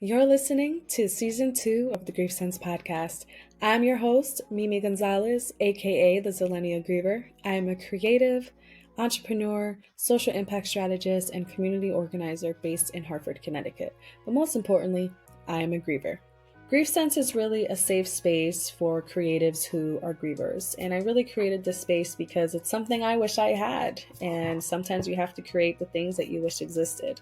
You're listening to Season 2 of the GriefSense podcast. I'm your host, Mimi Gonzalez, aka the Zillennial Griever. I am a creative, entrepreneur, social impact strategist, and community organizer based in Hartford, Connecticut. But most importantly, I am a griever. GriefSense is really a safe space for creatives who are grievers. And I really created this space because it's something I wish I had. And sometimes you have to create the things that you wish existed.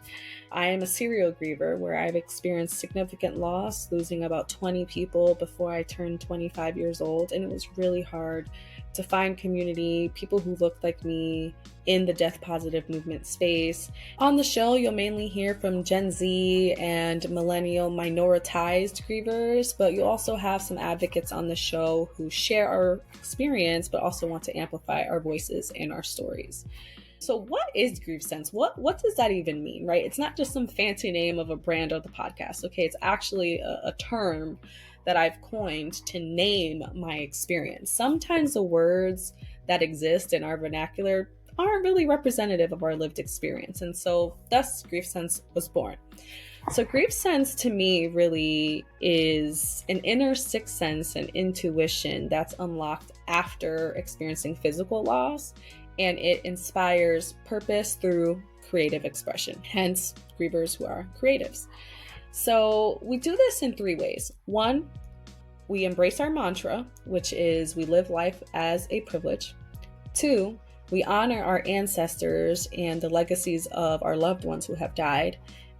I am a serial griever where I've experienced significant loss, losing about 20 people before I turned 25 years old. And it was really hard to find community, people who looked like me in the death positive movement space. On the show, you'll mainly hear from Gen Z and millennial minoritized grievers, but you'll also have some advocates on the show who share our experience, but also want to amplify our voices and our stories. So what is GriefSense? What does that even mean, right? It's not just some fancy name of a brand of the podcast, okay? It's actually a term that I've coined to name my experience. Sometimes the words that exist in our vernacular aren't really representative of our lived experience. And so thus GriefSense was born. So GriefSense to me really is an inner sixth sense and intuition that's unlocked after experiencing physical loss, and it inspires purpose through creative expression, hence grievers who are creatives. So we do this in three ways. One, we embrace our mantra, which is we live life as a privilege. Two, we honor our ancestors and the legacies of our loved ones who have died.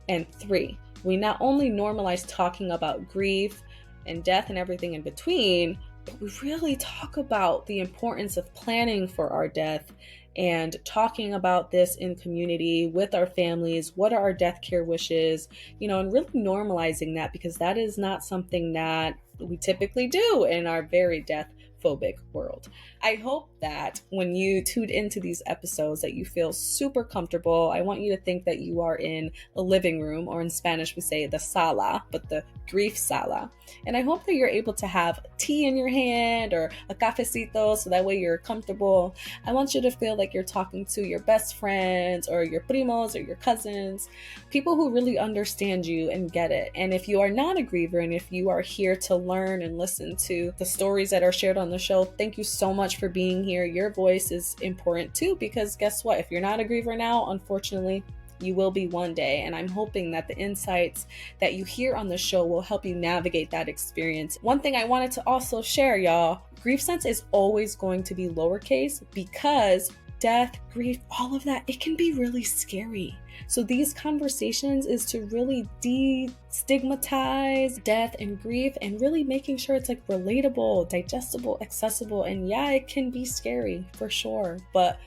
And three, we not only normalize talking about grief and death and everything in between, but we really talk about the importance of planning for our death and talking about this in community with our families. What are our death care wishes? And really normalizing that, because that is not something that we typically do in our very death phobic world. I hope that when you tuned into these episodes that you feel super comfortable. I want you to think that you are in a living room, or in Spanish we say the sala, but the grief sala. And I hope that you're able to have tea in your hand or a cafecito, so that way you're comfortable. I want you to feel like you're talking to your best friends or your primos or your cousins, people who really understand you and get it. And if you are not a griever, and if you are here to learn and listen to the stories that are shared on the show, thank you so much for being here. Your voice is important too, because guess what? If you're not a griever now, unfortunately, you will be one day. And I'm hoping that the insights that you hear on the show will help you navigate that experience. One thing I wanted to also share, y'all, GriefSense is always going to be lowercase, because death, grief, all of that, it can be really scary. So these conversations is to really destigmatize death and grief, and really making sure it's like relatable, digestible, accessible. And yeah, it can be scary for sure, but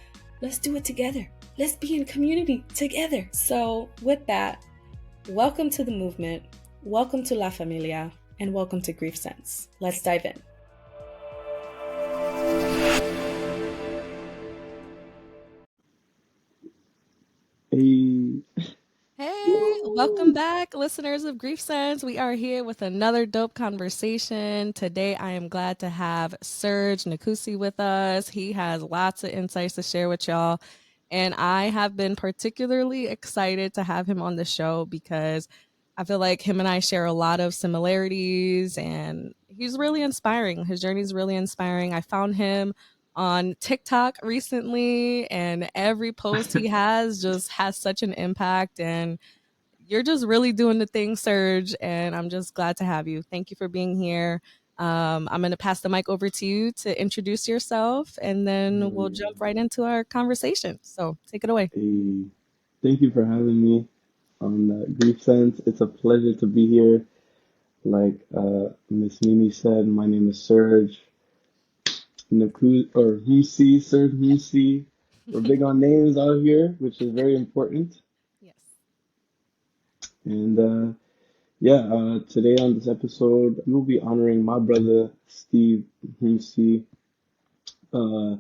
let's do it together. Let's be in community together. So with that, welcome to the movement, welcome to La Familia, and welcome to GriefSense. Let's dive in. Hey, Hey, welcome woo! back, listeners of GriefSense. We are here with another dope conversation. Today, I am glad to have Serge Nkusi with us. He has lots of insights to share with y'all. And I have been particularly excited to have him on the show because I feel like him and I share a lot of similarities, and he's really inspiring. His journey is really inspiring. I found him on TikTok recently, and every post he has just has such an impact. And you're just really doing the thing, Serge. And I'm just glad to have you. Thank you for being here. I'm going to pass the mic over to you to introduce yourself, and then Hell we'll yeah. jump right into our conversation. So take it away. Hey, thank you for having me on Grief Sense. It's a pleasure to be here. Like Miss Mimi said, my name is Serge Nkusi, Serge Nkusi. We're big on names out here, which is very important. Yes. And today on this episode, we will be honoring my brother, Steve Nkusi. Uh,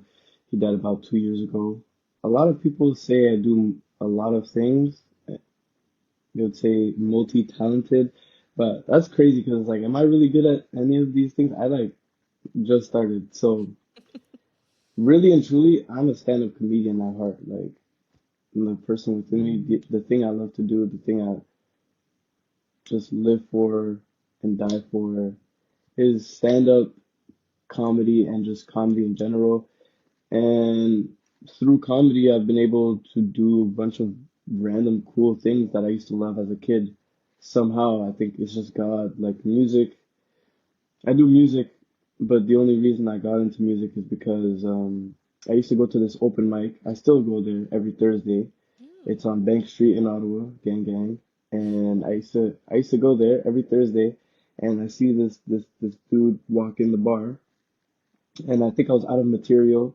he died about 2 years ago. A lot of people say I do a lot of things. They would say multi-talented, but that's crazy because like, am I really good at any of these things? I like just started. So really and truly, I'm a stand-up comedian at heart. Like I'm the person within me, the thing I love to do, the thing I just live for and die for is stand-up comedy and just comedy in general. And through comedy, I've been able to do a bunch of random cool things that I used to love as a kid. Somehow, I think it's just God. Like music, I do music, but the only reason I got into music is because I used to go to this open mic. I still go there every Thursday. Mm. It's on Bank Street in Ottawa, gang gang. And I used to go there every Thursday, and I see this dude walk in the bar, and I think I was out of material,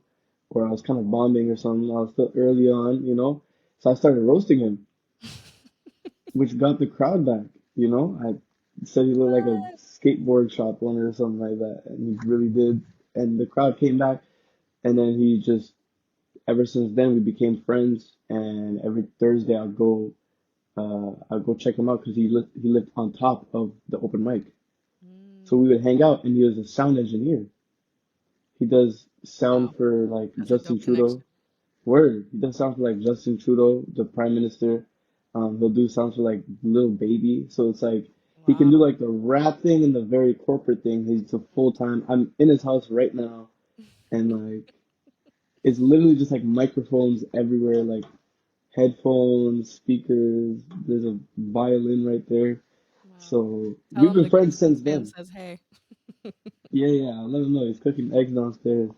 or I was kind of bombing or something. I was still early on, so I started roasting him, which got the crowd back. I said he looked like a What? skateboard shop owner or something like that, and he really did. And the crowd came back, and then he just ever since then we became friends. And every Thursday I'd go check him out because he lived on top of the open mic, so Mm. we would hang out, and he was a sound engineer. He does Wow, sound for like that's a Justin dope connection. Trudeau. Word. He does sound for like Justin Trudeau, the Prime Minister. He'll do sounds for like Little Baby. So it's like he can Wow. do like the rap thing and the very corporate thing. He's a full time. I'm in his house right now, and like it's literally just like microphones everywhere, like headphones, speakers. There's a violin right there. Wow. So Tell we've him been the friends Grievers since fam then. says hey. Yeah, yeah. I'll let him know he's cooking eggs downstairs.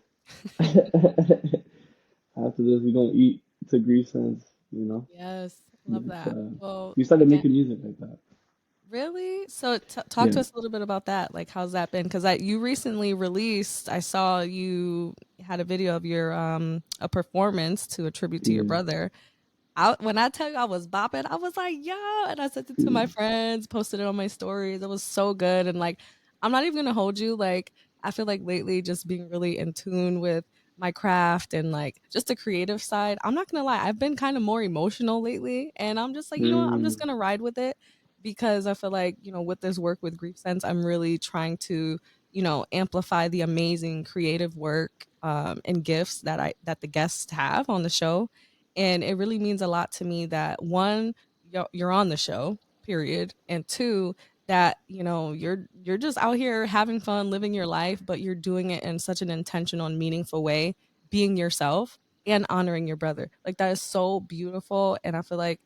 After this, we're gonna eat to grief sense. Yes, love But that. Well, we started again, making music like that. really? So talk to Yeah, us a little bit about that. Like, how's that been? Because you recently released. I saw you had a video of your a performance to a tribute to your yeah, brother. When I tell you I was bopping, I was like, "Yo," and I sent it to yeah. my friends, posted it on my stories. It was so good, and like, I'm not even gonna hold you. Like, I feel like lately, just being really in tune with my craft and like just the creative side. I'm not gonna lie, I've been kind of more emotional lately, and I'm just like, you know what? I'm just Mm, gonna ride with it because I feel like with this work with Grief Sense, I'm really trying to amplify the amazing creative work and gifts that the guests have on the show, and it really means a lot to me that one, you're on the show, period, and two, that you're just out here having fun, living your life, but you're doing it in such an intentional and meaningful way, being yourself and honoring your brother. Like that is so beautiful, and I feel like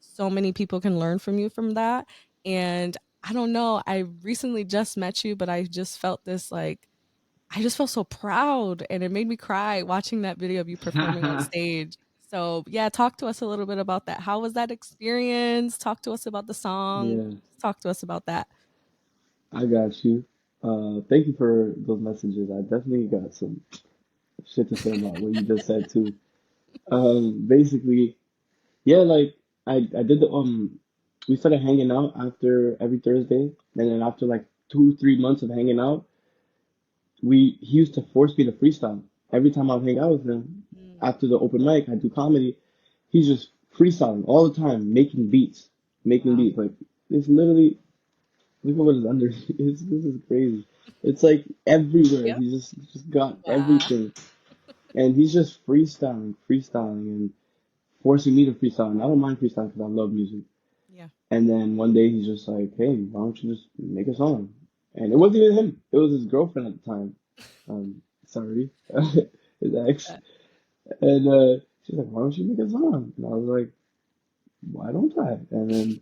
so many people can learn from you from that. And I don't know, I recently just met you, but I just felt so proud, and it made me cry watching that video of you performing on stage. So, yeah, talk to us a little bit about that. How was that experience? Talk to us about the song. yeah, Talk to us about that. I got you. Thank you for those messages. I definitely got some shit to say about what you just said too. Basically, yeah, like I did we started hanging out after every Thursday, and then after like 2, 3 months of hanging out, he used to force me to freestyle. Every time I would hang out with him Mm, after the open mic, I do comedy. He's just freestyling all the time, making wow. beats. Like it's literally look at what is under. This is crazy. It's like everywhere. Yep. He's just got Wow. everything, and he's just freestyling, and forcing me to freestyle. And I don't mind freestyling because I love music. Yeah. And then one day he's just like, "Hey, why don't you just make a song?" And it wasn't even him. It was his girlfriend at the time. Sorry, his ex. Uh, And she's like, "Why don't you make a song?" And I was like, "Why don't I?" And then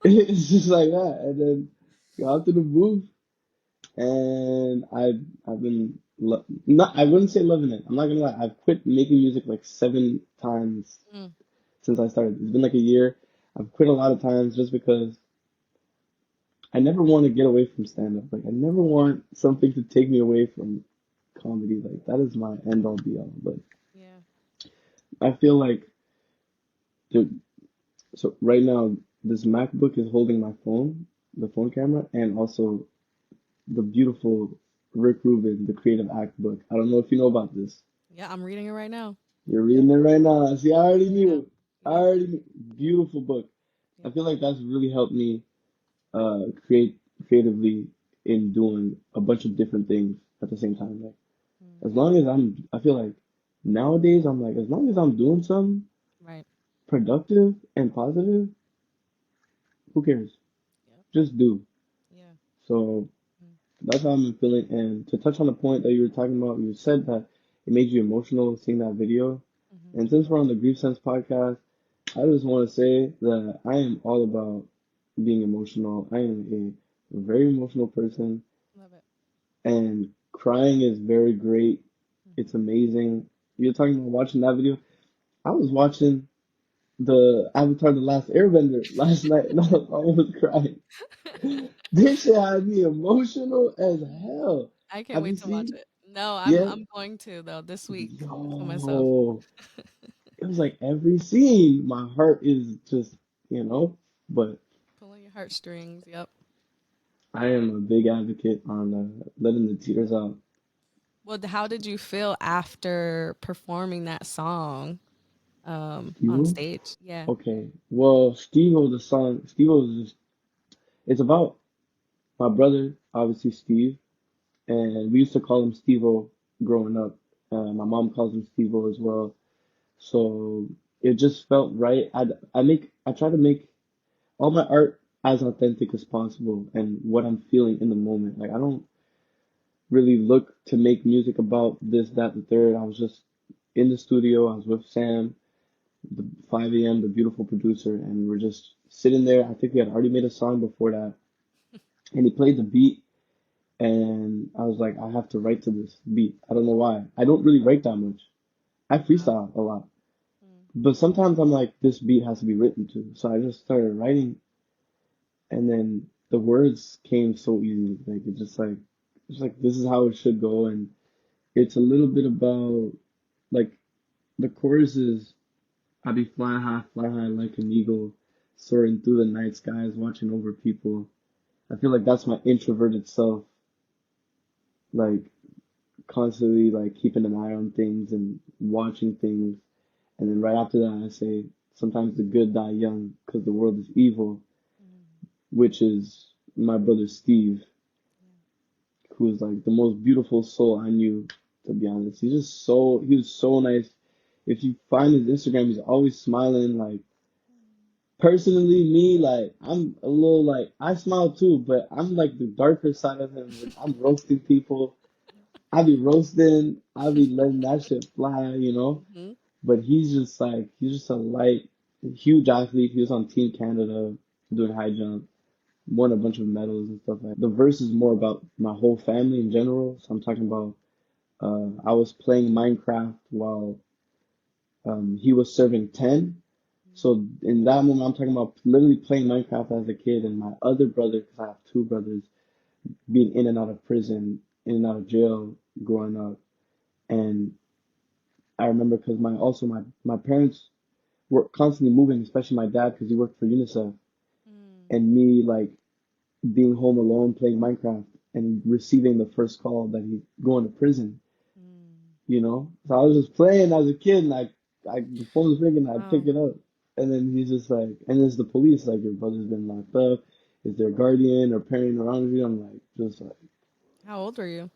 it's just like that. And then got to the booth, and I've been not. I wouldn't say loving it. I'm not gonna lie. I've quit making music like 7 times mm, since I started. It's been like a year. I've quit a lot of times just because I never want to get away from stand up. Like I never want something to take me away from comedy. Like that is my end all be all. But yeah. I feel like the so right now this MacBook is holding my phone, the phone camera, and also the beautiful Rick Rubin, the Creative Act book. I don't know if you know about this. Yeah, I'm reading it right now. You're Yep. reading it right now. See, I already Right now. knew. I Yep. already knew. Beautiful book. I Yep. feel like that's really helped me creatively in doing a bunch of different things at the same time. Like Mm, as long as I feel like nowadays I'm like, as long as I'm doing something right. productive and positive, who cares? just do. Yeah. So that's how I'm feeling. And to touch on the point that you were talking about, you said that it made you emotional seeing that video. Mm-hmm. And since we're on the Grief Sense podcast, I just want to say that I am all about being emotional. I am a very emotional person, Love it. and crying is very great. It's Mm-hmm. amazing. You're talking about watching that video. I was watching the Avatar: The Last Airbender last night, and I was almost crying. This shit had me emotional as hell. I can't Have you wait to watch seen? it. No, I'm Yeah. I'm going to though this week for myself. Yo, it was like every scene, my heart is just, you know. But Pulling your heartstrings. Yep. I am a big advocate on letting the tears out. Well, how did you feel after performing that song on Steve? stage? Yeah. Okay. Well, Steve-O, the song, Steve-O is just, it's about my brother, obviously Steve, and we used to call him Steve-O growing up. My mom calls him Steve-O as well. So it just felt right. I try to make all my art as authentic as possible and what I'm feeling in the moment. Like I don't really look to make music about this, that, the third. I was just in the studio. I was with Sam, the 5 a.m., the beautiful producer, and we're just sitting there. I think we had already made a song before that, and he played the beat, and I was like, I have to write to this beat. I don't know why. I don't really write that much. I Wow. freestyle a lot, Mm. but sometimes I'm like, this beat has to be written to. So I just started writing, and then the words came so easy. Like it's like this is how it should go, and it's a little bit about like the chorus is I be fly high like an eagle, soaring through the night skies, watching over people. I feel like that's my introverted self, like constantly like keeping an eye on things and watching things. And then right after that, I say sometimes the good die young because the world is evil, Mm. which is my brother Steve, who is like the most beautiful soul I knew, to be honest. He was so nice. If you find his Instagram, he's always smiling. Like, personally, me, like, I'm a little like, I smile too, but I'm like the darker side of him. When I'm roasting people, I be roasting, I be letting that shit fly, you know? Mhm. But he's just a light, huge athlete. He was on Team Canada doing high jump, won a bunch of medals and stuff like that. The verse is more about my whole family in general. So I'm talking about I was playing Minecraft while he was serving 10. So in that moment, I'm talking about literally playing Minecraft as a kid, and my other brother, because I have two brothers, being in and out of prison, in and out of jail growing up. And I remember because my parents were constantly moving, especially my dad because he worked for UNICEF, Mm. and me like being home alone playing Minecraft and receiving the first call that he's going to prison. Mm. You know? So I was just playing as a kid, and the phone was ringing, and I pick Wow. it up, and then he's just like, and it's the police, like, your brother's been locked up. Is there a guardian or parent around you? I'm like, just like, How old were you?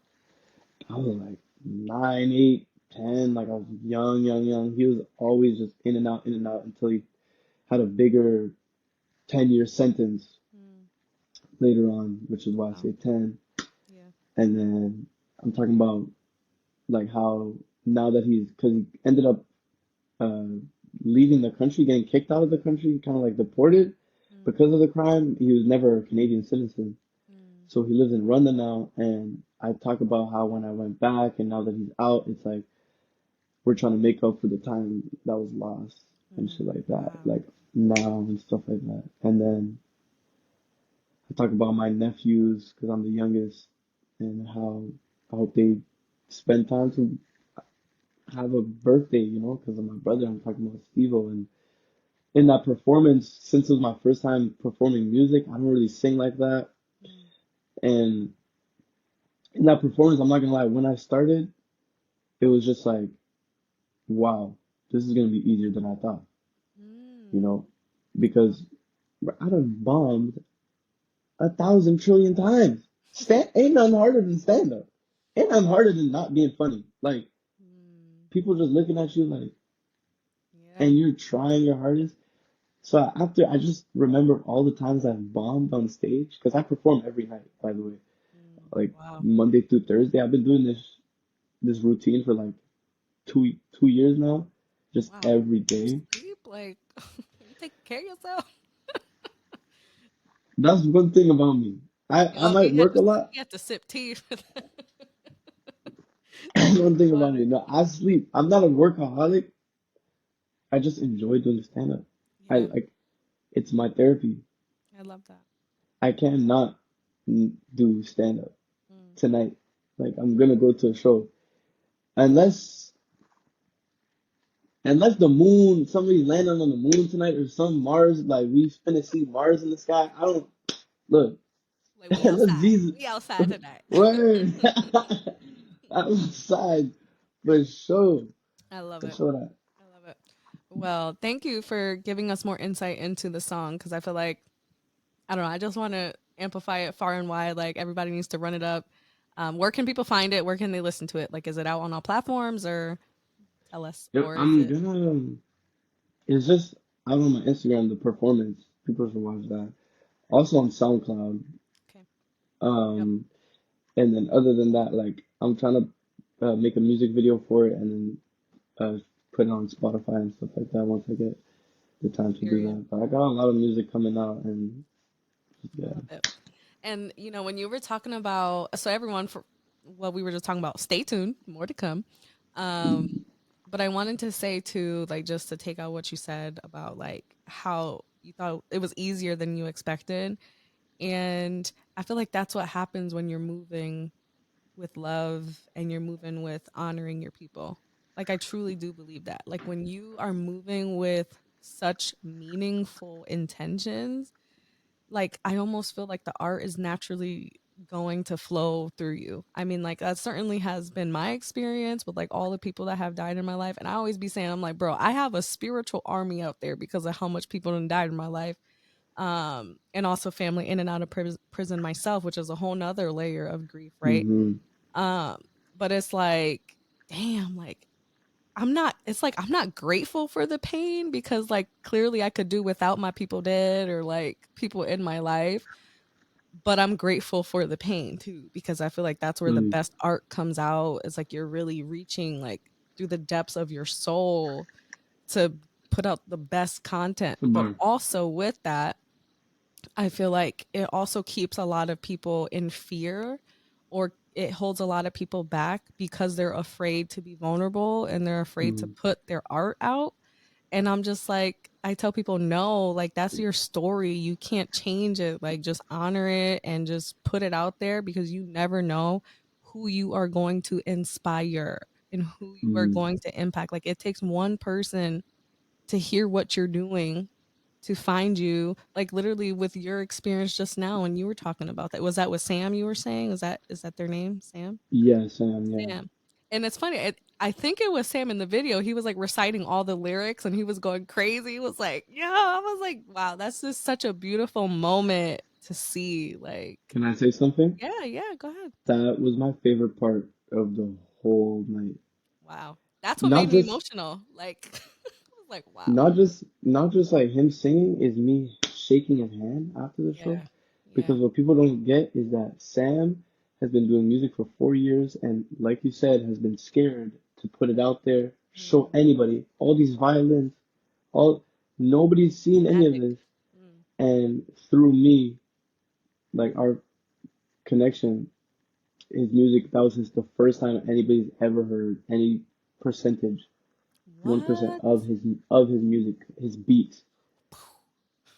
I was like 9, 8, 10, like I was young, young, young. He was always just in and out until he had a bigger 10-year sentence Mm. later on, which is why I Wow. say 10. Yeah. And then I'm talking about like how now that because he ended up uh, leaving the country, getting kicked out of the country, kind of like deported Mm. because of the crime. He was never a Canadian citizen. Mm. So he lives in Rwanda now. And I talk about how when I went back and now that he's out, it's like we're trying to make up for the time that was lost and shit Mm. like that, Wow. like now and stuff like that. And then I talk about my nephews because I'm the youngest and how I hope they spend time to have a birthday, you know, because of my brother. I'm talking about SteveO, and in that performance, since it was my first time performing music, I don't really sing like that. Mm. And in that performance, I'm not gonna lie, when I started, it was just like, wow, this is gonna be easier than I thought, you Mm. know, because I done bombed 1,000 trillion times. Ain't nothing harder than stand up. Ain't nothing harder than not being funny. Like Mm. people just looking at you like, Yeah. and you're trying your hardest. So after I just remember all the times I've bombed on stage because I perform every night, by the way, like Wow. Monday through Thursday. I've been doing this routine for like two years now, just Wow. every You day. sleep like you take care of yourself. That's one thing about me. I Yo, might work a lot. he had to sip tea for that. That's one thing about Water. me. No, I sleep. I'm not a workaholic. I just enjoy doing stand up. I Yeah, like it's my therapy. I love that. I cannot do stand up Mm. tonight. Like I'm gonna go to a show unless the moon somebody landing on the moon tonight or some Mars like we finna see Mars in the sky. I don't look. Like we Let's outside. be We outside tonight. word. I'm outside for sure. I love For it. sure that. I love it. Well, thank you for giving us more insight into the song because I feel like I don't know. I just want to amplify it far and wide. Like everybody needs to run it up. Where can people find it? Where can they listen to it? Like, is it out on all platforms or tell us, Yep, or is I'm it gonna. It's just out on my Instagram the performance. People should watch that. Also on SoundCloud. okay? Yep. Um, and then other than that, like I'm trying to make a music video for it and then put it on Spotify and stuff like that once I get the time to do Period. that. But I got a lot of music coming out and I yeah. love it. And when you were talking about, so everyone for what we were just talking about, stay tuned, more to come. Um, but I wanted to say too, like just to take out what you said about like how you thought it was easier than you expected. And I feel like that's what happens when you're moving with love and you're moving with honoring your people. Like I truly do believe that. Like when you are moving with such meaningful intentions, like I almost feel like the art is naturally going to flow through you. I mean, like that certainly has been my experience with like all the people that have died in my life. And I always be saying, I'm like, bro, I have a spiritual army out there because of how much people have died in my life. And also family in and out of prison myself, which is a whole nother layer of grief, right? Hmm. Um, but it's like, damn, like I'm not it's like I'm not grateful for the pain because like clearly I could do without my people dead or like people in my life, but I'm grateful for the pain too because I feel like that's where the Mm. best art comes out. It's like you're really reaching like through the depths of your soul to put out the best content. It's a But bar. also with that, I feel like it also keeps a lot of people in fear or it holds a lot of people back because they're afraid to be vulnerable and they're afraid to Mm. put their art out. And I'm just like, I tell people, no, like that's your story. You can't change it. Like just honor it and just put it out there because you never know who you are going to inspire and who you are Mm. going to impact. Like it takes one person to hear what you're doing to find you, like literally with your experience just now when you were talking about that. Was that with Sam you were saying? Is that their name? Sam? Yeah, Sam, yeah. Sam. And it's funny, I think it was Sam in the video. He was like reciting all the lyrics and he was going crazy. He was like, yeah, I was like, wow, that's just such a beautiful moment to see. Like, Can I say something? yeah, yeah, go ahead. That was my favorite part of the whole night. Wow. That's what Not made me just emotional. Like, I was like, wow. not just like him singing is me shaking his hand after the show. Yeah. Yeah. Because what people don't get is that Sam has been doing music for 4 years and like you said, has been scared to put it out there, show Mm, anybody. All these violins, all nobody's it's seen any of magic. this. Mm, And through me, like our connection, his music, that was just the first time anybody's ever heard any percentage, 1% what? of his music, his beats.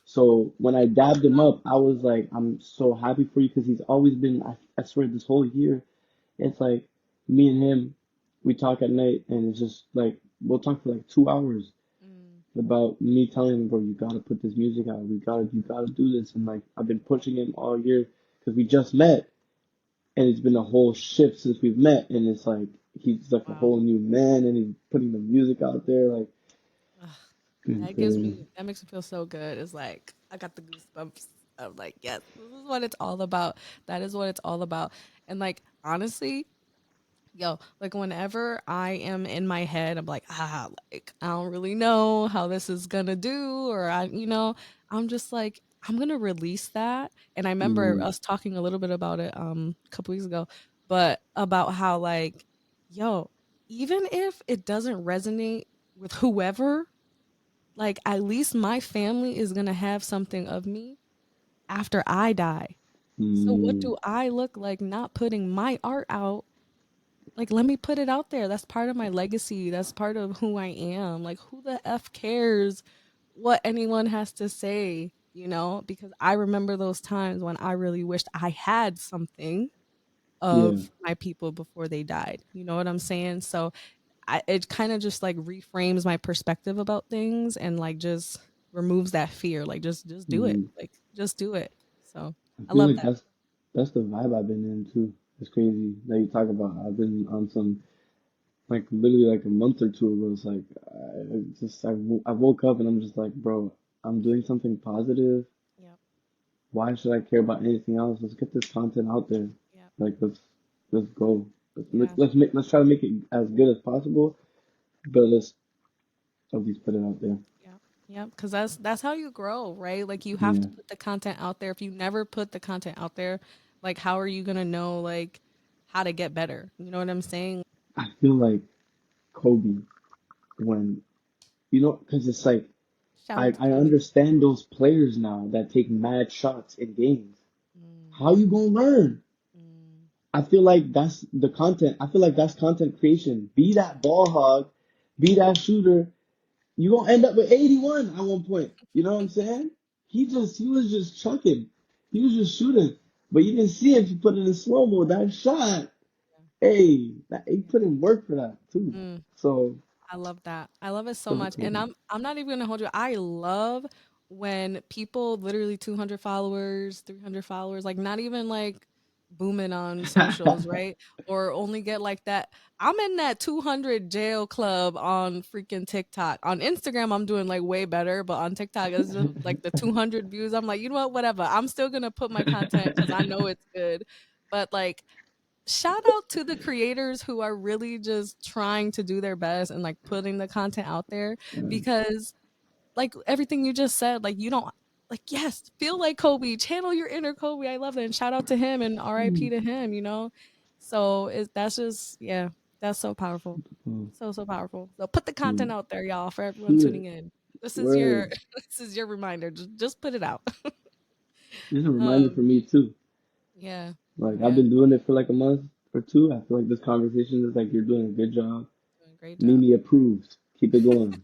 So when I dabbed him up, I was like, I'm so happy for you because he's always been, I swear, this whole year, it's like me and him, we talk at night and it's just like, we'll talk for like 2 hours Mm, about me telling him, bro, you gotta put this music out. You gotta do this. And like, I've been pushing him all year because we just met and it's been a whole shift since we've met. And it's like, he's like a wow. whole new man and he's putting the music out there. Like, Ugh, and, that makes me feel so good. It's like I got the goosebumps. I'm like, yes, this is what it's all about. That is what it's all about. And like honestly, Yo, like whenever I am in my head, I'm like, like I don't really know how this is gonna do, or I'm just like, I'm gonna release that. And I remember Mm, us talking a little bit about it a couple weeks ago, but about how like, yo, even if it doesn't resonate with whoever, like at least my family is gonna have something of me after I die. So what mm, do I look like not putting my art out? Like, let me put it out there. That's part of my legacy. That's part of who I am. Like, who the F cares what anyone has to say, Because I remember those times when I really wished I had something yeah. of my people before they died. You know what I'm saying? So it kind of just like reframes my perspective about things and like just removes that fear. Like, just do it. Mm. Like, just do it. So I I feel love like that. that's the vibe I've been in too. It's crazy that you talk about. I've been on some like literally like a month or two ago. It's like I woke up and I'm just like, bro, I'm doing something positive. Yep. Why should I care about anything else? Let's get this content out there. Yep. Like let's go. Yeah. Let's try to make it as good as possible, but let's at least put it out there. Yeah. Yeah, because that's how you grow, right? Like you have Yeah. to put the content out there. If you never put the content out there, like how are you gonna know like how to get better? You know what I'm saying? I feel like Kobe when because it's like Shout I out to I Kobe. understand those players now that take mad shots in games. Mm, How you gonna learn? mm, I feel like that's the content. I feel like that's content creation. Be that ball hog, be that shooter. You gonna end up with 81 at one point. You know what I'm saying? He was just chucking. He was just shooting. But you didn't see it if you put it in slow mo. That shot, hey, he put in work for that too. mm. So I love that. I love it so so much. And Kobe. I'm not even gonna hold you. I love when people literally 200 followers, 300 followers, like not even like booming on socials, right? Or only get like that. I'm in that 200 jail club on freaking TikTok. On Instagram, I'm doing like way better, but on TikTok, it's just like the 200 views. I'm like, you know what? Whatever. I'm still gonna put my content because I know it's good. But like shout out to the creators who are really just trying to do their best and like putting the content out there because like everything you just said, like you don't like yes, feel like Kobe, channel your inner Kobe. I love it. And shout out to him and RIP to him. So that's just yeah, that's so powerful. So powerful. So put the content Shoot, out there, y'all, for everyone shoot it. tuning in. This is your Word. this is your reminder. Just put it out. It's a reminder um for me too. yeah. Like I've Yeah. been doing it for like a month or two. I feel like this conversation is like you're doing a good job. Doing a great job. Mimi approves. Keep it going.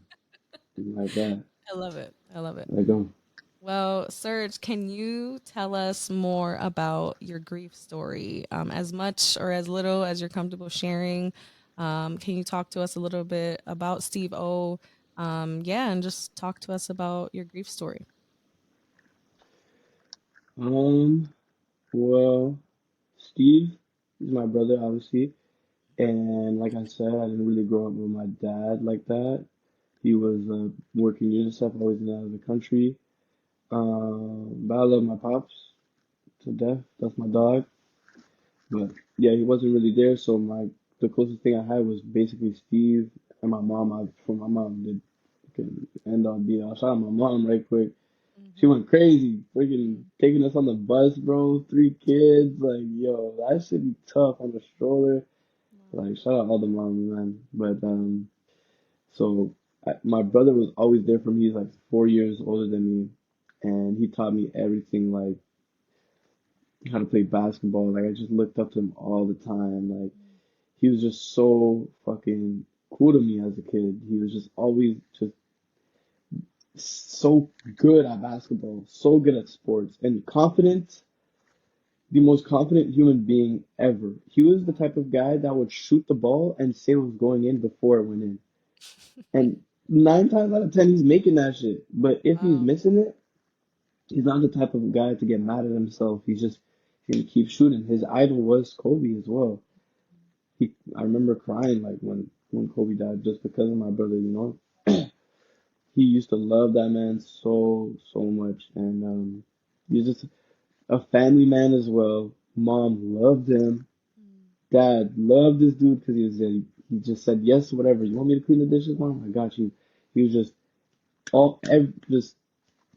Like that. I love it. I love it. Like Well, Serge, can you tell us more about your grief story? As much or as little as you're comfortable sharing. Can you talk to us a little bit about SteveO? Yeah, and just talk to us about your grief story. um well, Steve is my brother obviously. And like I said, I didn't really grow up with my dad like that. He was working UNICEF, always in and out of the country. But I love my pops to death. That's my dog. But yeah, he wasn't really there, so my the closest thing I had was basically Steve and my mom. For my mom did can end all be all. Shout out my mom right quick. She Mm-hmm. went crazy, freaking taking us on the bus, bro. Three kids, like yo, that should be tough on the stroller. Like shout out all the moms, man. But so my brother was always there for me. He's like 4 years older than me, and he taught me everything, like how to play basketball. Like I just looked up to him all the time. Like he was just so fucking cool to me as a kid. He was just always just so good at basketball, so good at sports, and confident, the most confident human being ever. He was the type of guy that would shoot the ball and say it was going in before it went in. And 9 times out of 10, he's making that shit. But if he's Wow. missing it, he's not the type of guy to get mad at himself. He's gonna keep shooting. His idol was Kobe as well. I remember crying like when Kobe died just because of my brother. He used to love that man so much, and he's just a family man as well. Mom loved him, dad loved this dude because he just said yes to whatever. You want me to clean the dishes, mom? I got you. He was just just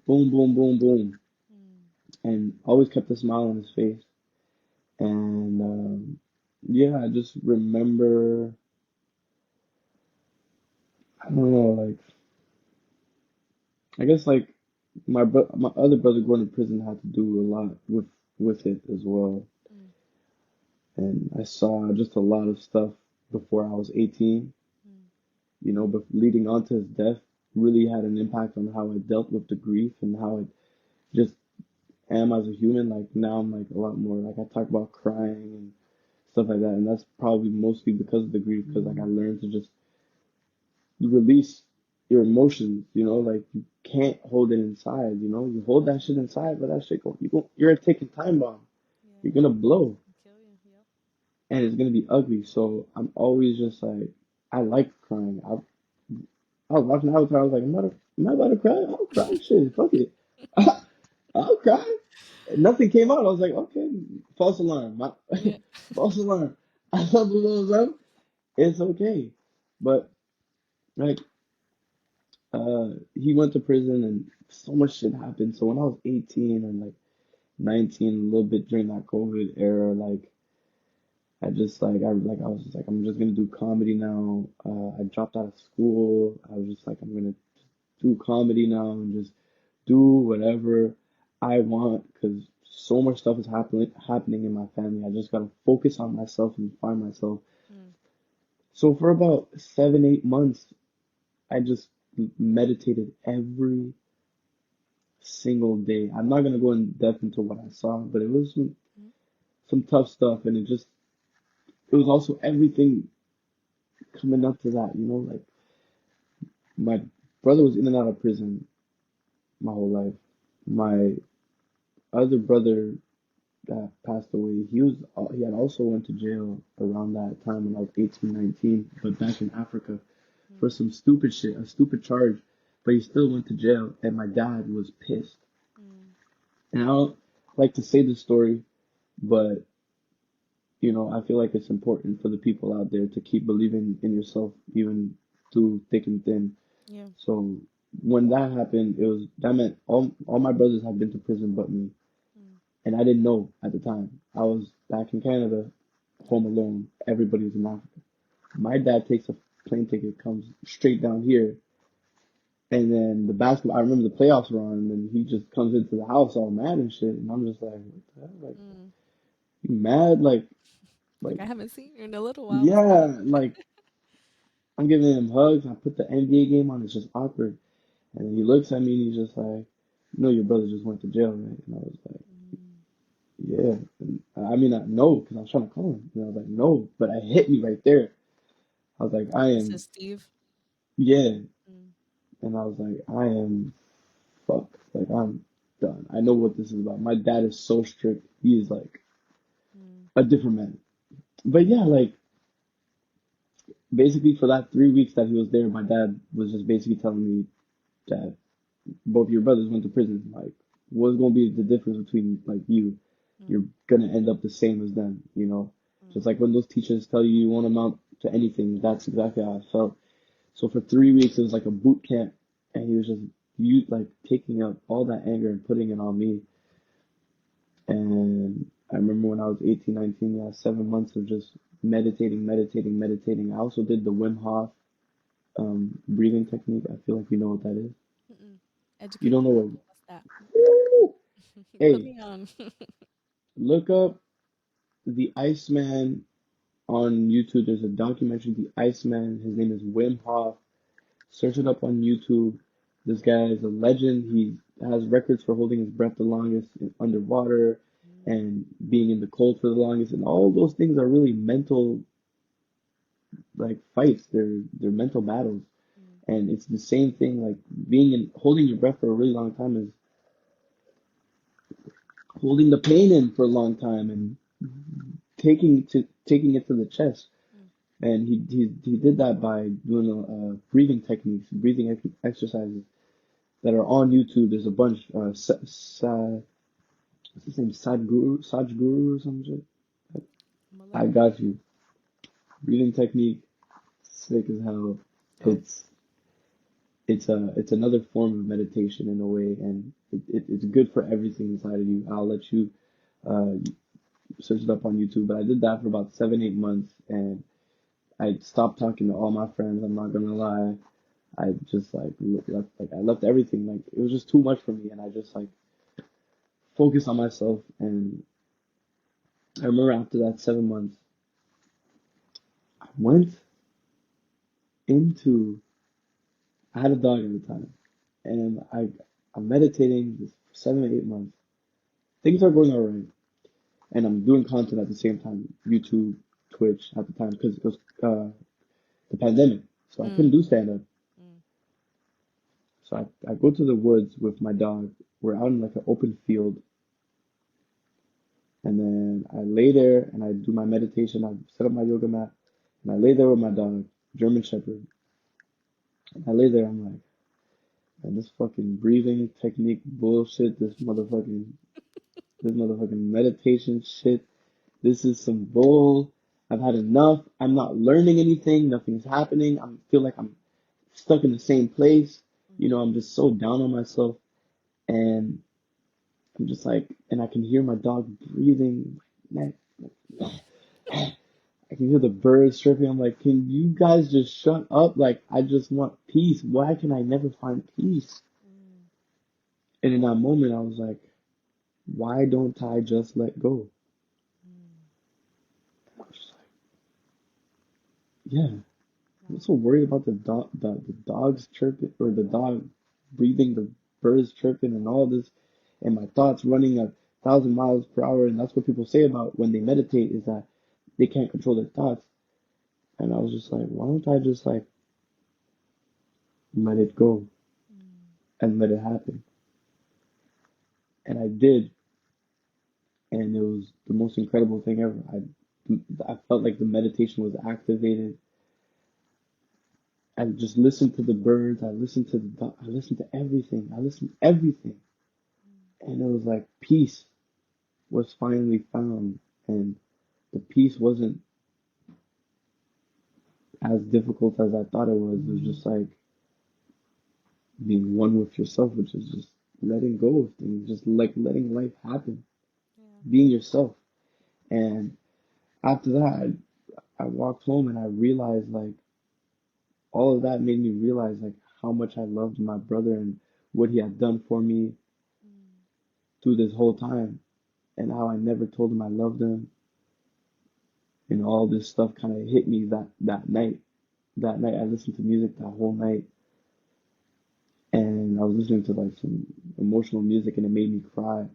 boom, boom, boom, boom, Mm. and always kept a smile on his face. And yeah, I just remember, I don't know, like I guess like my other brother going to prison had to do a lot with it as well. Mm. And I saw just a lot of stuff before I was 18, Mm. but leading on to his death really had an impact on how I dealt with the grief and how I just am as a human. Like now I'm like a lot more like I talk about crying and stuff like that, and that's probably mostly because of the grief, because like I learned to just release your emotions, like you can't hold it inside, you hold that shit inside, but that shit you're a ticking time bomb. Yeah, You're gonna it's blow gonna kill you. Yep. and it's gonna be ugly. So I'm always just like, I like crying. I was watching Avatar. I was like, am I about to cry? I'll cry. Shit, fuck it. I'll cry. And nothing came out. I was like, okay, false alarm. Yeah. False alarm. I love the little them. It's okay. But like, he went to prison and so much shit happened. So when I was 18 and like 19, a little bit during that COVID era, like I was just like, I'm just gonna do comedy now. I dropped out of school. I was just like, I'm gonna do comedy now and just do whatever I want because so much stuff is happening in my family. I just gotta focus on myself and find myself. Mm. So for about 7, 8 months, I just meditated every single day. I'm not gonna go in depth into what I saw, but it was Mm. some tough stuff, and it was also everything coming up to that. Like my brother was in and out of prison my whole life. My other brother that passed away, he had also went to jail around that time when I was 18, 19, but back in Africa for Mm. some stupid shit, a stupid charge, but he still went to jail, and my dad was pissed. Mm. And I don't like to say this story, but I feel like it's important for the people out there to keep believing in yourself even through thick and thin. Yeah. So when that happened, that meant all my brothers had been to prison but me. Mm. And I didn't know at the time. I was back in Canada, home alone. Everybody was in Africa. My dad takes a plane ticket, comes straight down here, and then the basketball. I remember the playoffs were on, and then he just comes into the house all mad and shit. And I'm just like, what the hell? Like, Mm. you mad? Like Like, I haven't seen you in a little while. What's up? yeah, like I'm giving him hugs. I put the NBA game on. It's just awkward. And then he looks at me and he's just like, your brother just went to jail, right? And I was like, Mm. yeah. And I mean, I know because I was trying to call him. And I was like, no, but it hit me right there. I was like, I This am, is Steve. yeah. Mm. And I was like, I am fucked. Like, I'm done. I know what this is about. My dad is so strict. He is like Mm. a different man. But yeah, like, basically for that 3 weeks that he was there, my dad was just basically telling me that both your brothers went to prison. Like, what's gonna be the difference between like you? You're Mm. gonna end up the same as them. Just Mm. like when those teachers tell you won't amount to anything, that's exactly how I felt. So for 3 weeks, it was like a boot camp, and he was just like taking out all that anger and putting it on me. And I remember when I was 18, 19, yeah, 7 months of just meditating, meditating, meditating. I also did the Wim Hof breathing technique. I feel like you know what that is. Mm-mm. You Educate don't me. know what? What's that? Woo! Put Hey, me on. look up the Iceman on YouTube. There's a documentary, The Iceman. His name is Wim Hof. Search it up on YouTube. This guy is a legend. He has records for holding his breath the longest underwater Mm. and being in the cold for the longest. And all those things are really mental like fights. They're mental battles. Mm. And it's the same thing like holding your breath for a really long time is holding the pain in for a long time and taking it to the chest. Mm. And he did that by doing breathing techniques, breathing exercises that are on YouTube. There's a bunch. What's his name? Sadhguru or some shit. I'm gonna look I him up. got you. breathing technique, sick as hell. Oh. It's it's another form of meditation in a way, and it's good for everything inside of you. I'll let you uh, search it up on YouTube, but I did that for about 7, 8 months, and I stopped talking to all my friends. I'm not gonna lie. I just I left everything. Like it was just too much for me, and I just like focused on myself. And I remember after that 7 months, I went into. I had a dog at the time, and I'm meditating this 7 or 8 months. Things are going alright, and I'm doing content at the same time, YouTube, Twitch at the time because it was the pandemic, so I couldn't Mm. do stand up. Mm. So I go to the woods with my dog. We're out in like an open field, and then I lay there and I do my meditation. I set up my yoga mat, and I lay there with my dog, German Shepherd. And I lay there. I'm like, man, this fucking breathing technique bullshit. This motherfucking meditation shit. This is some bull. I've had enough. I'm not learning anything. Nothing's happening. I feel like I'm stuck in the same place. You know, I'm just so down on myself. And I'm just like, and I can hear my dog breathing. Man, I can hear the birds chirping. I'm like, can you guys just shut up? Like, I just want peace. Why can I never find peace? Mm. And in that moment, I was like, why don't I just let go? Mm. I was just like, yeah, I'm Wow. so worried about the dogs chirping or the dog breathing, the birds chirping, and all this, and my thoughts running 1,000 miles per hour. And that's what people say about when they meditate is that they can't control their thoughts. And I was just like, why don't I just like let it go Mm. and let it happen? And I did, and it was the most incredible thing ever. I felt like the meditation was activated. I just listened to the birds. I listened to everything. I listened to everything, and it was like peace was finally found, and the peace wasn't as difficult as I thought it was. It was just like being one with yourself, which is just letting go of things, just like letting life happen, Yeah. being yourself. And after that, I walked home and I realized like all of that made me realize like how much I loved my brother and what he had done for me Mm. through this whole time, and how I never told him I loved him, and all this stuff kind of hit me that night. That night I listened to music that whole night, and I was listening to like some emotional music, and it made me cry,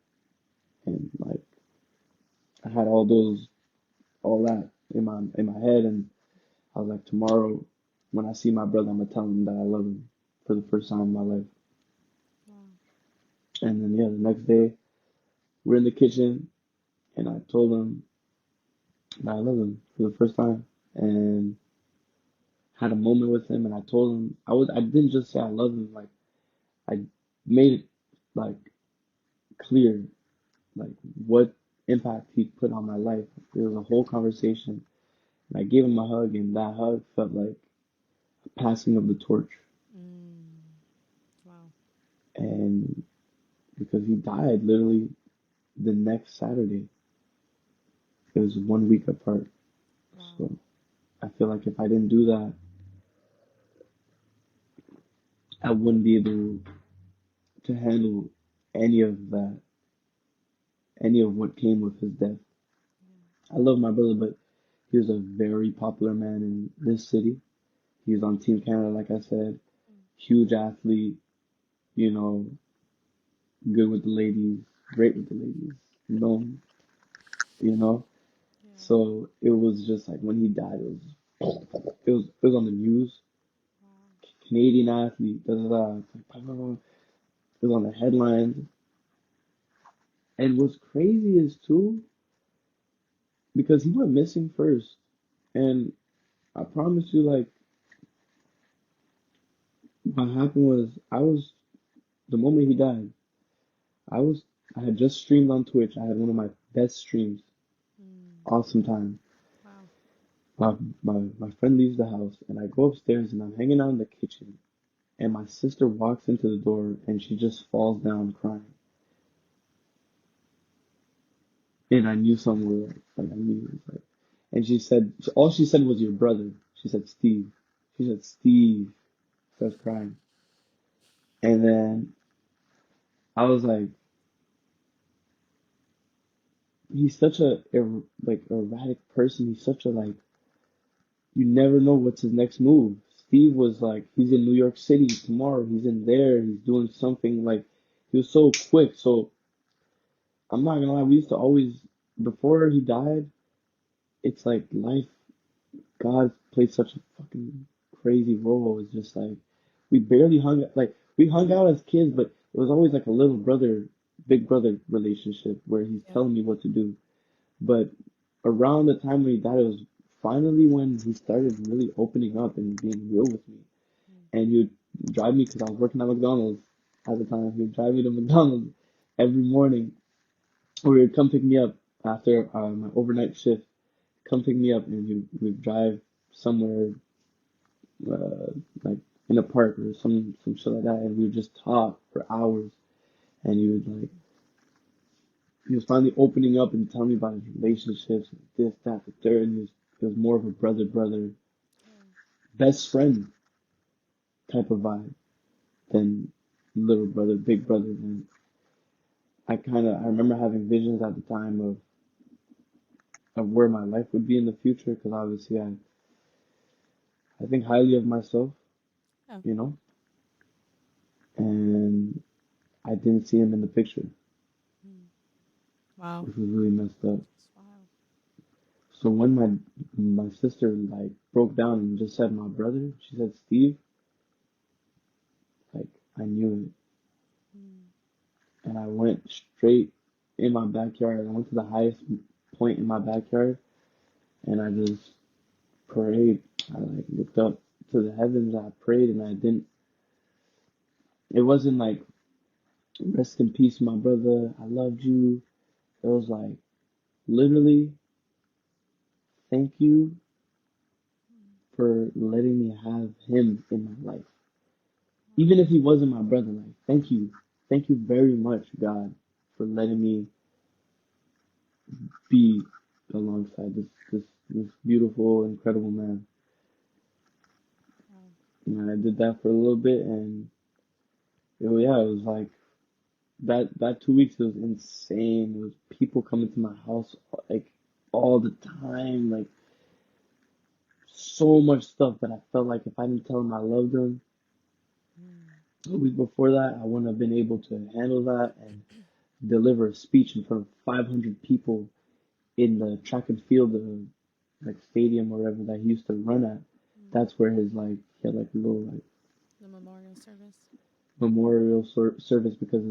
and like I had all that in my head, and I was like, tomorrow when I see my brother, I'm gonna tell him that I love him for the first time in my life. Wow. And then yeah, the next day we're in the kitchen, and I told him that I love him for the first time, and had a moment with him, and I told him I didn't just say I love him, like I made it like clear like what impact he put on my life. It was a whole conversation, and I gave him a hug, and that hug felt like a passing of the torch. Mm. Wow. And because he died literally the next Saturday, it was 1 week apart. Wow. So I feel like if I didn't do that, I wouldn't be able to handle any of that, any of what came with his death. I love my brother, but he was a very popular man in this city. He was on Team Canada, like I said, Mm. huge athlete, you know, good with the ladies, great with the ladies, known, you know. Yeah. So it was just like when he died, it was on the news. Wow. Canadian athlete, da da da. It was on the headlines. And what's crazy is too, because he went missing first. And I promise you, like, what happened was the moment he died, I was, I had just streamed on Twitch. I had one of my best streams. Mm. Awesome time. Wow. my friend leaves the house, and I go upstairs, and I'm hanging out in the kitchen, and my sister walks into the door, and she just falls down crying. And I knew something was like I knew it was like, and she said all she said was your brother. She said Steve. She said Steve. Starts crying, and then I was like, he's such a like erratic person. He's such a like you never know what's his next move. Steve was like he's in New York City tomorrow. He's in there. He's doing something like he was so quick. So I'm not gonna lie. We used to always before he died. It's like life God played such a fucking crazy role. It's just like we barely hung like we hung out as kids, but it was always like a little brother, big brother relationship where he's Yeah. telling me what to do. But around the time when he died, it was finally when he started really opening up and being real with me. Mm. And he would drive me because I was working at McDonald's at the time. He would drive me to McDonald's every morning, or he would come pick me up after my overnight shift. Come pick me up, and he would drive somewhere uh, like in a park or some shit like that, and we would just talk for hours. And he was finally opening up and telling me about his relationships, and this, that, the third. And he was more of a brother, Yeah. best friend type of vibe than little brother, big brother. And I remember having visions at the time of where my life would be in the future, because obviously I think highly of myself, Yeah. you know, and I didn't see him in the picture, Mm. Wow. which was really messed up. That's wild. So when my sister like broke down and just said my brother, she said Steve, like I knew Mm. it, and I went straight in my backyard. I went to the highest point in my backyard, and I just prayed. I like looked up to the heavens. I prayed, and I didn't. It wasn't like rest in peace, my brother. I loved you. It was like literally thank you Mm. for letting me have him in my life. Wow. Even if he wasn't my brother, like, thank you. Thank you very much, God, for letting me be alongside this beautiful, incredible man. Wow. And I did that for a little bit, and yeah, it was like that 2 weeks was insane. It was people coming to my house like all the time, like so much stuff. But I felt like if I didn't tell them I loved them Mm. a week before that, I wouldn't have been able to handle that and deliver a speech in front of 500 people in the track and field, like stadium or whatever that he used to run at. Mm. That's where his like he had like a little like The memorial service. memorial service because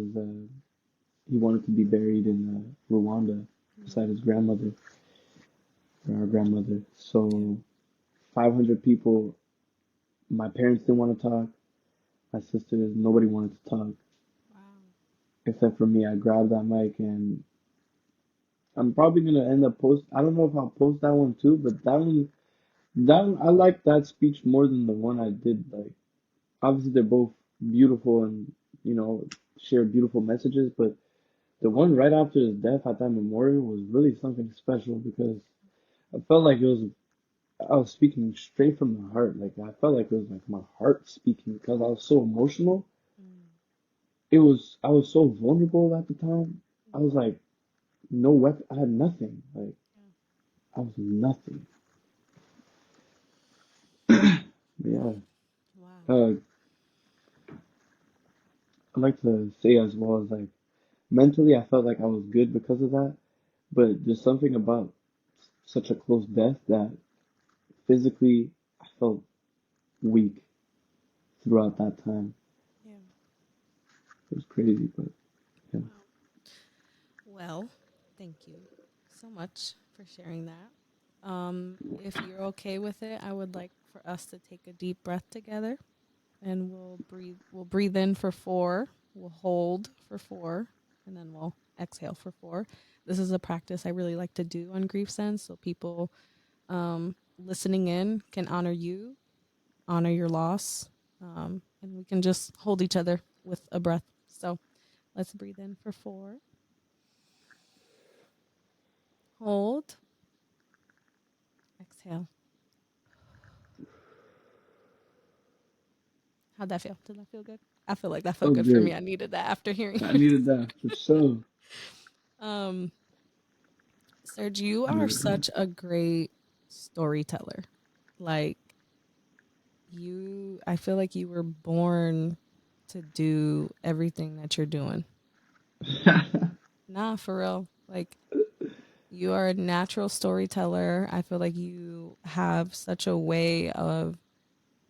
he wanted to be buried in Rwanda beside Mm. his grandmother or our grandmother. Yeah. So 500 people. My parents didn't want to talk. My sisters, nobody wanted to talk Wow. except for me. I grabbed that mic and I'm probably gonna end up post. I don't know if I'll post that one too, but I like that speech more than the one I did. Like, obviously, they're both beautiful and, you know, share beautiful messages, but the one right after his death at that memorial was really something special because I felt like I was speaking straight from the heart. Like, I felt like it was like my heart speaking because I was so emotional. Mm. I was so vulnerable at the time. I was like, no weapon, I had nothing. Like, Yeah. I was nothing. Yeah. Wow. Uh, I like to say as well as like, mentally, I felt like I was good because of that, but there's something about such a close death that physically I felt weak throughout that time. Yeah. It was crazy, but yeah. Wow. Well, thank you so much for sharing that. If you're okay with it, I would like for us to take a deep breath together, and we'll breathe. We'll breathe in for 4. We'll hold for 4, and then we'll exhale for 4. This is a practice I really like to do on Grief Sense, so people listening in can honor you, honor your loss, and we can just hold each other with a breath. So let's breathe in for 4. Hold. Exhale. How'd that feel? Did that feel good? I feel like that felt Oh, good for great. me. I needed that after hearing I needed yours. that for sure. um, Serge, you are Beautiful. such a great storyteller. Like I feel like you were born to do everything that you're doing. Nah, for real. Like you are a natural storyteller. I feel like you have such a way of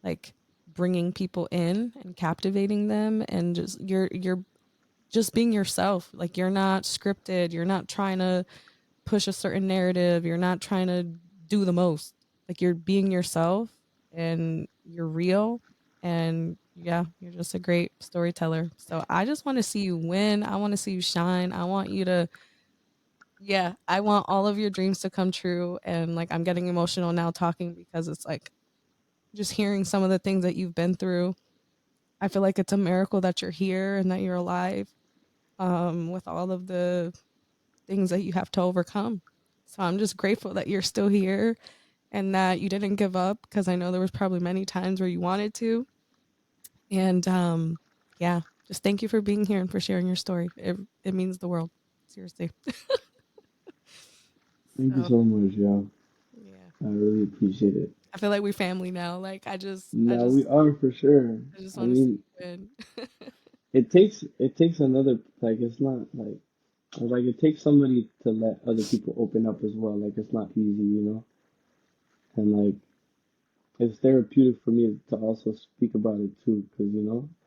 like bringing people in and captivating them, and just you're just being yourself. Like you're not scripted. You're not trying to push a certain narrative. You're not trying to do the most. Like you're being yourself and you're real, and yeah, you're just a great storyteller. So I just want to see you win. I want to see you shine. I want you to yeah, I want all of your dreams to come true, and like I'm getting emotional now talking because it's like just hearing some of the things that you've been through. I feel like it's a miracle that you're here and that you're alive, with all of the things that you have to overcome. So I'm just grateful that you're still here and that you didn't give up, because I know there was probably many times where you wanted to. And yeah, just thank you for being here and for sharing your story. It means the world. Seriously. Thank you So so much, y'all. yeah. I really appreciate it. I feel like we're family now. Like Now we are for sure. I just I want to see mean, you win. it takes another, like, it's not like it takes somebody to let other people open up as well. Like it's not easy, and like it's therapeutic for me to also speak about it too, because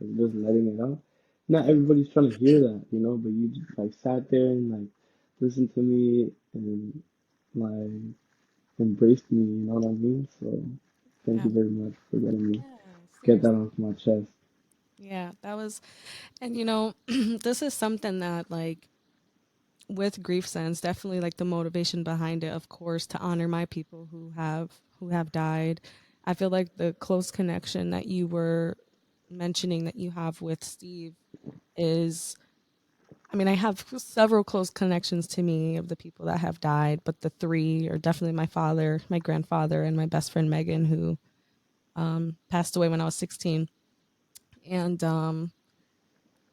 like just letting it out. Not Yeah. everybody's trying to hear that, but you just, like sat there and like listened to me and like embraced me. You know what I mean? So thank Yeah. you very much for letting me Yeah. get that Seriously. off my chest. Yeah. That was, and this is something that like with grief sense, definitely like the motivation behind it, of course, to honor my people who have died. I feel like the close connection that you were mentioning that you have with Steve is, I mean, I have several close connections to me of the people that have died, but the three are definitely my father, my grandfather, and my best friend Megan, who passed away when I was 16. And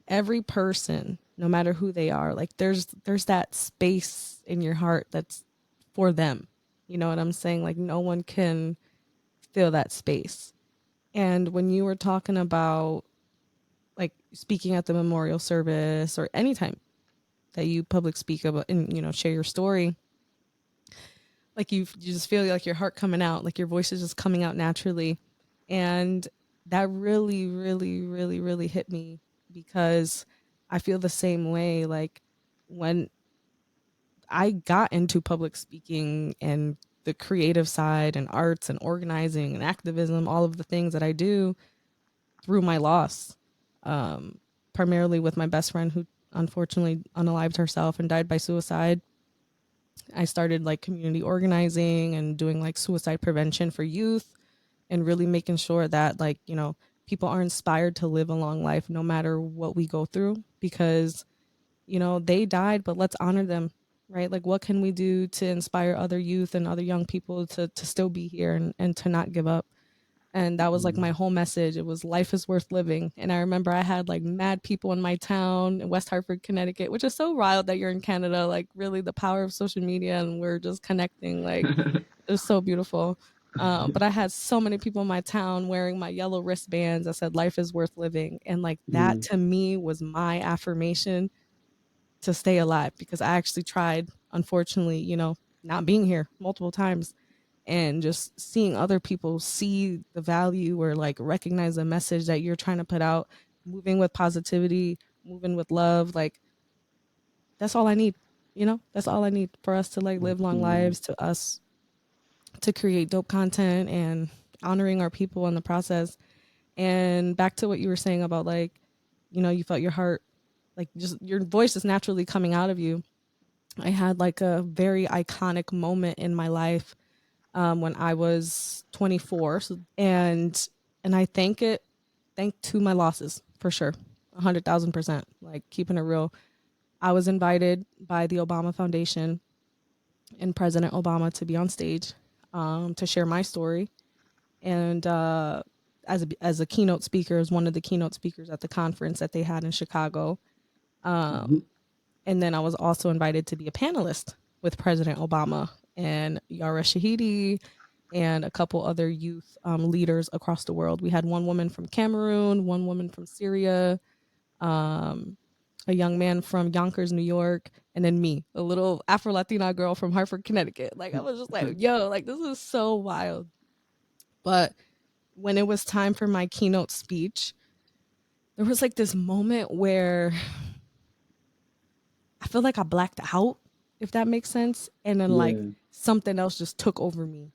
every person, no matter who they are, like there's that space in your heart that's for them. You know what I'm saying? Like no one can fill that space. And when you were talking about like speaking at the memorial service or anytime that you public speak about and share your story, like you just feel like your heart coming out, like your voice is just coming out naturally. And that really really really really hit me, because I feel the same way. Like when I got into public speaking and the creative side and arts and organizing and activism, all of the things that I do, through my loss, um, primarily with my best friend who unfortunately unalived herself and died by suicide. I started like community organizing and doing like suicide prevention for youth, and really making sure that people are inspired to live a long life no matter what we go through, because they died, but let's honor them, right? Like what can we do to inspire other youth and other young people to still be here and to not give up. And that was like my Mm. whole message. It was life is worth living. And I remember I had like mad people in my town in West Hartford, Connecticut, which is so wild that you're in Canada. Like really the power of social media and we're just connecting. Like it was so beautiful. But I had so many people in my town wearing my yellow wristbands that said life is worth living. And like that Mm. to me was my affirmation to stay alive, because I actually tried, unfortunately, not being here multiple times, and just seeing other people see the value or like recognize the message that you're trying to put out, moving with positivity, moving with love. Like that's all I need. That's all I need for us to like live long Absolutely. lives, to us to create dope content and honoring our people in the process. And back to what you were saying about like, you felt your heart, like just your voice is naturally coming out of you. I had like a very iconic moment in my life when I was 24. So, and I thank to my losses for sure, 100,000%. Like keeping it real, I was invited by the Obama Foundation and President Obama to be on stage to share my story, and as a keynote speaker, as one of the keynote speakers at the conference that they had in Chicago. Hmm. And then I was also invited to be a panelist with President Obama and Yara Shahidi and a couple other youth leaders across the world. We had one woman from Cameroon, one woman from Syria, um, a young man from Yonkers, New York, and then me, a little Afro Latina girl from Hartford, Connecticut. Like I was just like, yo, like this is so wild. But when it was time for my keynote speech, there was like this moment where I feel like I blacked out, if that makes sense. And then like Yeah. something else just took over me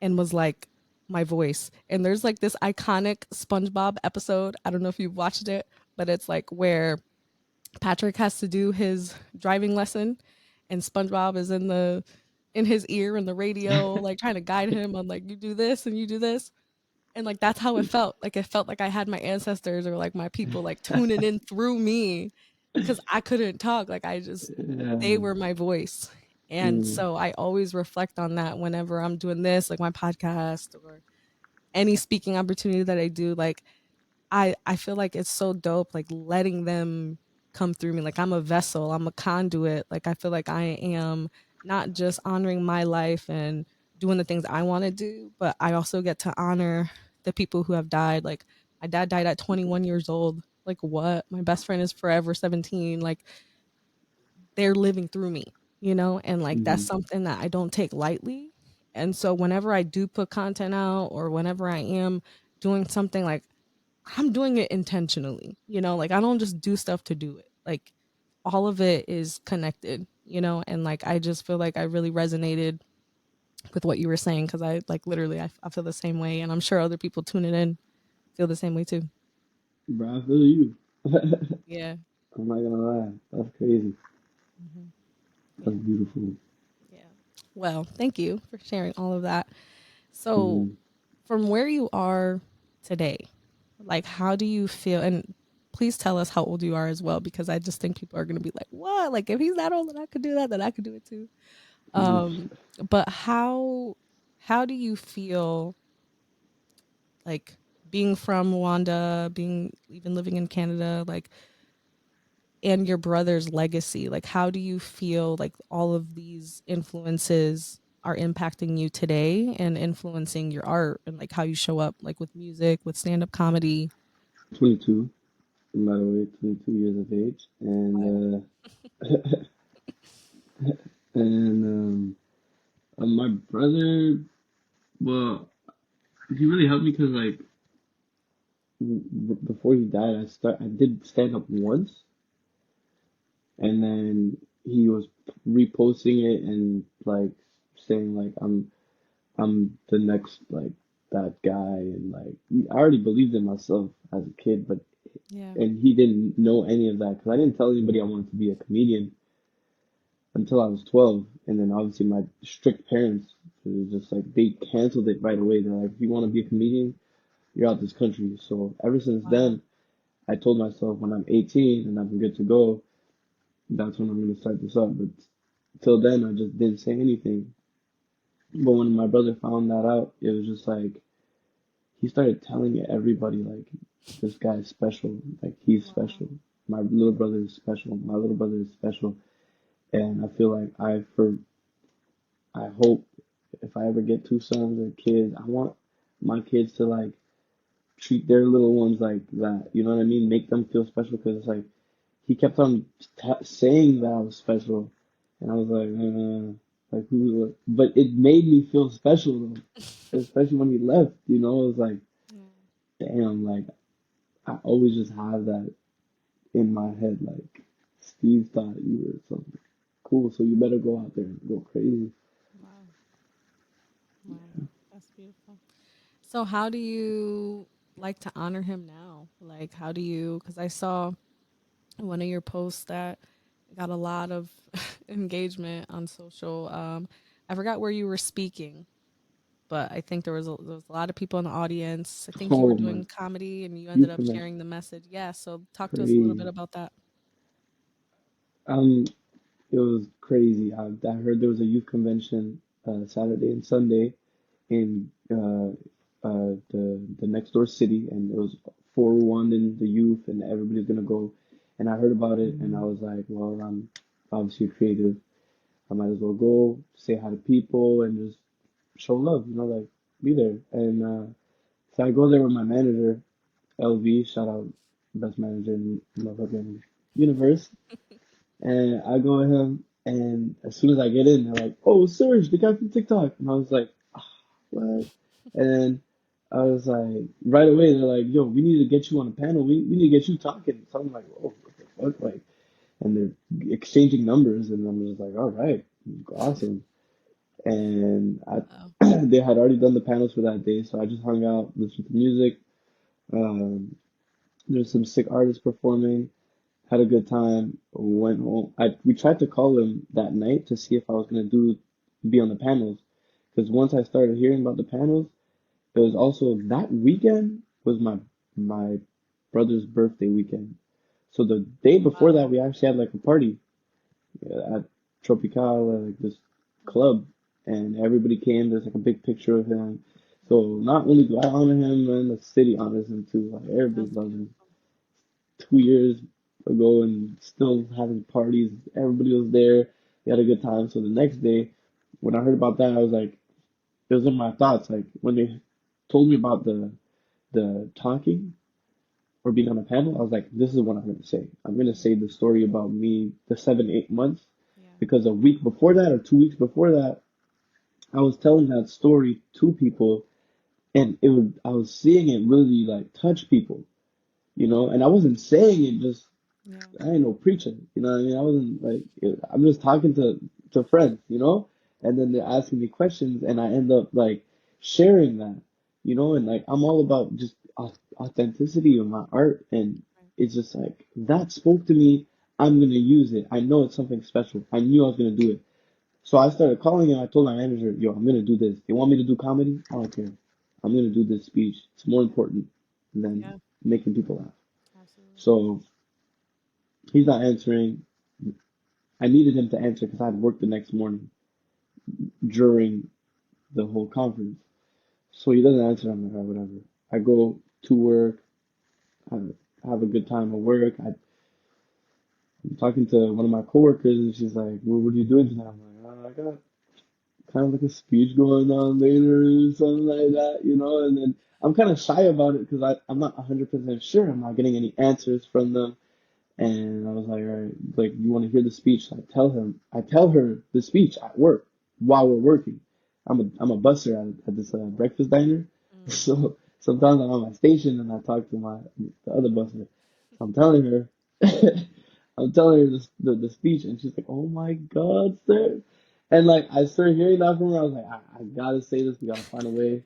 and was like my voice. And there's like this iconic SpongeBob episode. I don't know if you've watched it, but it's like where Patrick has to do his driving lesson and SpongeBob is in his ear in the radio, like trying to guide him on like you do this and you do this. And like that's how it felt. Like it felt like I had my ancestors or like my people like tuning in through me because I couldn't talk. Like I just they Yeah. were my voice. And Mm. so I always reflect on that whenever I'm doing this, like my podcast or any speaking opportunity that I do. Like I feel like it's so dope, like letting them come through me. Like I'm a vessel, I'm a conduit. Like I feel like I am not just honoring my life and doing the things I want to do, but I also get to honor the people who have died. Like my dad died at 21 years old. Like what? My best friend is forever 17. Like they're living through me, you know? And like that's Hmm. something that I don't take lightly. And so whenever I do put content out or whenever I am doing something, like I'm doing it intentionally, you know, like I don't just do stuff to do it. Like all of it is connected, you know, and like I just feel like I really resonated with what you were saying because I like literally I feel the same way, and I'm sure other people tuning in feel the same way too. Bro, I feel you. I'm Yeah. not gonna lie. That's crazy. Hmm. That's Yeah. beautiful. Yeah. Well, thank you for sharing all of that. So, Hmm. from where you are today, like how do you feel? And please tell us how old you are as well, because I just think people are going to be like, "What? Like if he's that old and I could do that, then I could do it too." Um, but how do you feel like being from Rwanda, being even living in Canada, like and your brother's legacy? Like how do you feel like all of these influences are impacting you today and influencing your art and like how you show up like with music, with stand-up comedy? 22, by the way, 22 years of age, Wild. and my brother, well, he really helped me because like before he died, I did stand up once, and then he was reposting it and like saying like I'm the next like that guy, and like I already believed in myself as a kid, but Yeah. and he didn't know any of that because I didn't tell anybody I wanted to be a comedian until I was 12, and then obviously my strict parents, it was just like they canceled it right away. They're like, if you want to be a comedian, you're out this country. So ever since Wow. then, I told myself when I'm 18 and I'm good to go, that's when I'm gonna start this up. But till then, I just didn't say anything. But when my brother found that out, it was just like he started telling everybody like this guy's special, like he's Wow. special. My little brother is special. My little brother is special, and I feel like I hope if I ever get two sons or kids, I want my kids to like treat their little ones like that. You know what I mean? Make them feel special because it's like he kept on saying that I was special, and I was like who? But it made me feel special though, especially when he left. You know, it was like Yeah. damn, like I always just have that in my head, like Steve thought you were something cool, so you better go out there and go crazy. Wow. Wow. That's beautiful. So how do you like to honor him now? Like how do you, because I saw one of your posts that got a lot of engagement on social. I forgot where you were speaking, but I think there was a lot of people in the audience. I think you were Oh my, doing comedy and you ended youth up convention, sharing the message. Yeah, so talk to us a little bit crazy. about that. Um, it was crazy. I heard there was a youth convention Saturday and Sunday in the next door city, and it was 4-1 in the youth, and everybody's gonna go. And I heard about it, and I was like, well, I'm obviously creative. I might as well go, say hi to people, and just show love, like be there. And so I go there with my manager, LV, shout out, best manager in motherfucking universe. And I go with him, and as soon as I get in, they're like, "Oh, Serge, the guy from TikTok," and I was like, "What?" And then I was like, right away, they're like, "Yo, we need to get you on a panel. We need to get you talking." So I'm like, "Oh, what the fuck?" Like, and they're exchanging numbers, and I'm just like, "All right, awesome." And Oh, they had already done the panels for that day, so I just hung out, listened to music. Um, there's some sick artists performing. Had a good time. Went home. We tried to call him that night to see if I was gonna be on the panels, because once I started hearing about the panels, it was also that weekend was my brother's birthday weekend. So the day before that, wow. we actually had like a party at Tropical, like this club, and everybody came. There's like a big picture of him. So not only do I honor him, and the city honors him too. Like everybody That's loves him. beautiful. 2 years ago and still having parties. Everybody was there. We had a good time. So the next day, when I heard about that, I was like, it was in my thoughts. Like when they told me about the talking or being on a panel, I was like, this is what I'm gonna say. I'm gonna say the story about me, the 7, 8 months, Yeah. because a week before that or 2 weeks before that, I was telling that story to people, and I was seeing it really like touch people, and I wasn't saying it just Yeah. I ain't no preacher, you know what I mean? I wasn't like I'm just talking to friends, and then they're Yeah. asking me questions, and I end up like sharing that, and like I'm all about just authenticity of my art, and Right. it's just like that spoke to me. I'm gonna use it. I know it's something special. I knew I was gonna do it, so I started calling him. I told my manager, "Yo, I'm gonna do this. They want me to do comedy. I don't care. I'm gonna do this speech. It's more important than Yeah. making people laugh." Absolutely. So he's not answering. I needed him to answer because I had work the next morning during the whole conference. So he doesn't answer. I'm like, "Oh, whatever." I go to work. I have a good time at work. I'm talking to one of my coworkers, and she's like, "Well, what are you doing tonight?" I'm like, "I got kind of like a speech going on later or something like that, And then I'm kind of shy about it because I'm not 100% sure. I'm not getting any answers from them. And I was like, all right, like, you want to hear the speech? I tell her the speech at work while we're working. I'm a busser at this breakfast diner. Mm. So sometimes I'm on my station and I talk to the other busser. So I'm telling her, I'm telling her the speech, and she's like, oh my God, sir. And like, I started hearing that from her. I was like, I gotta say this. We gotta find a way.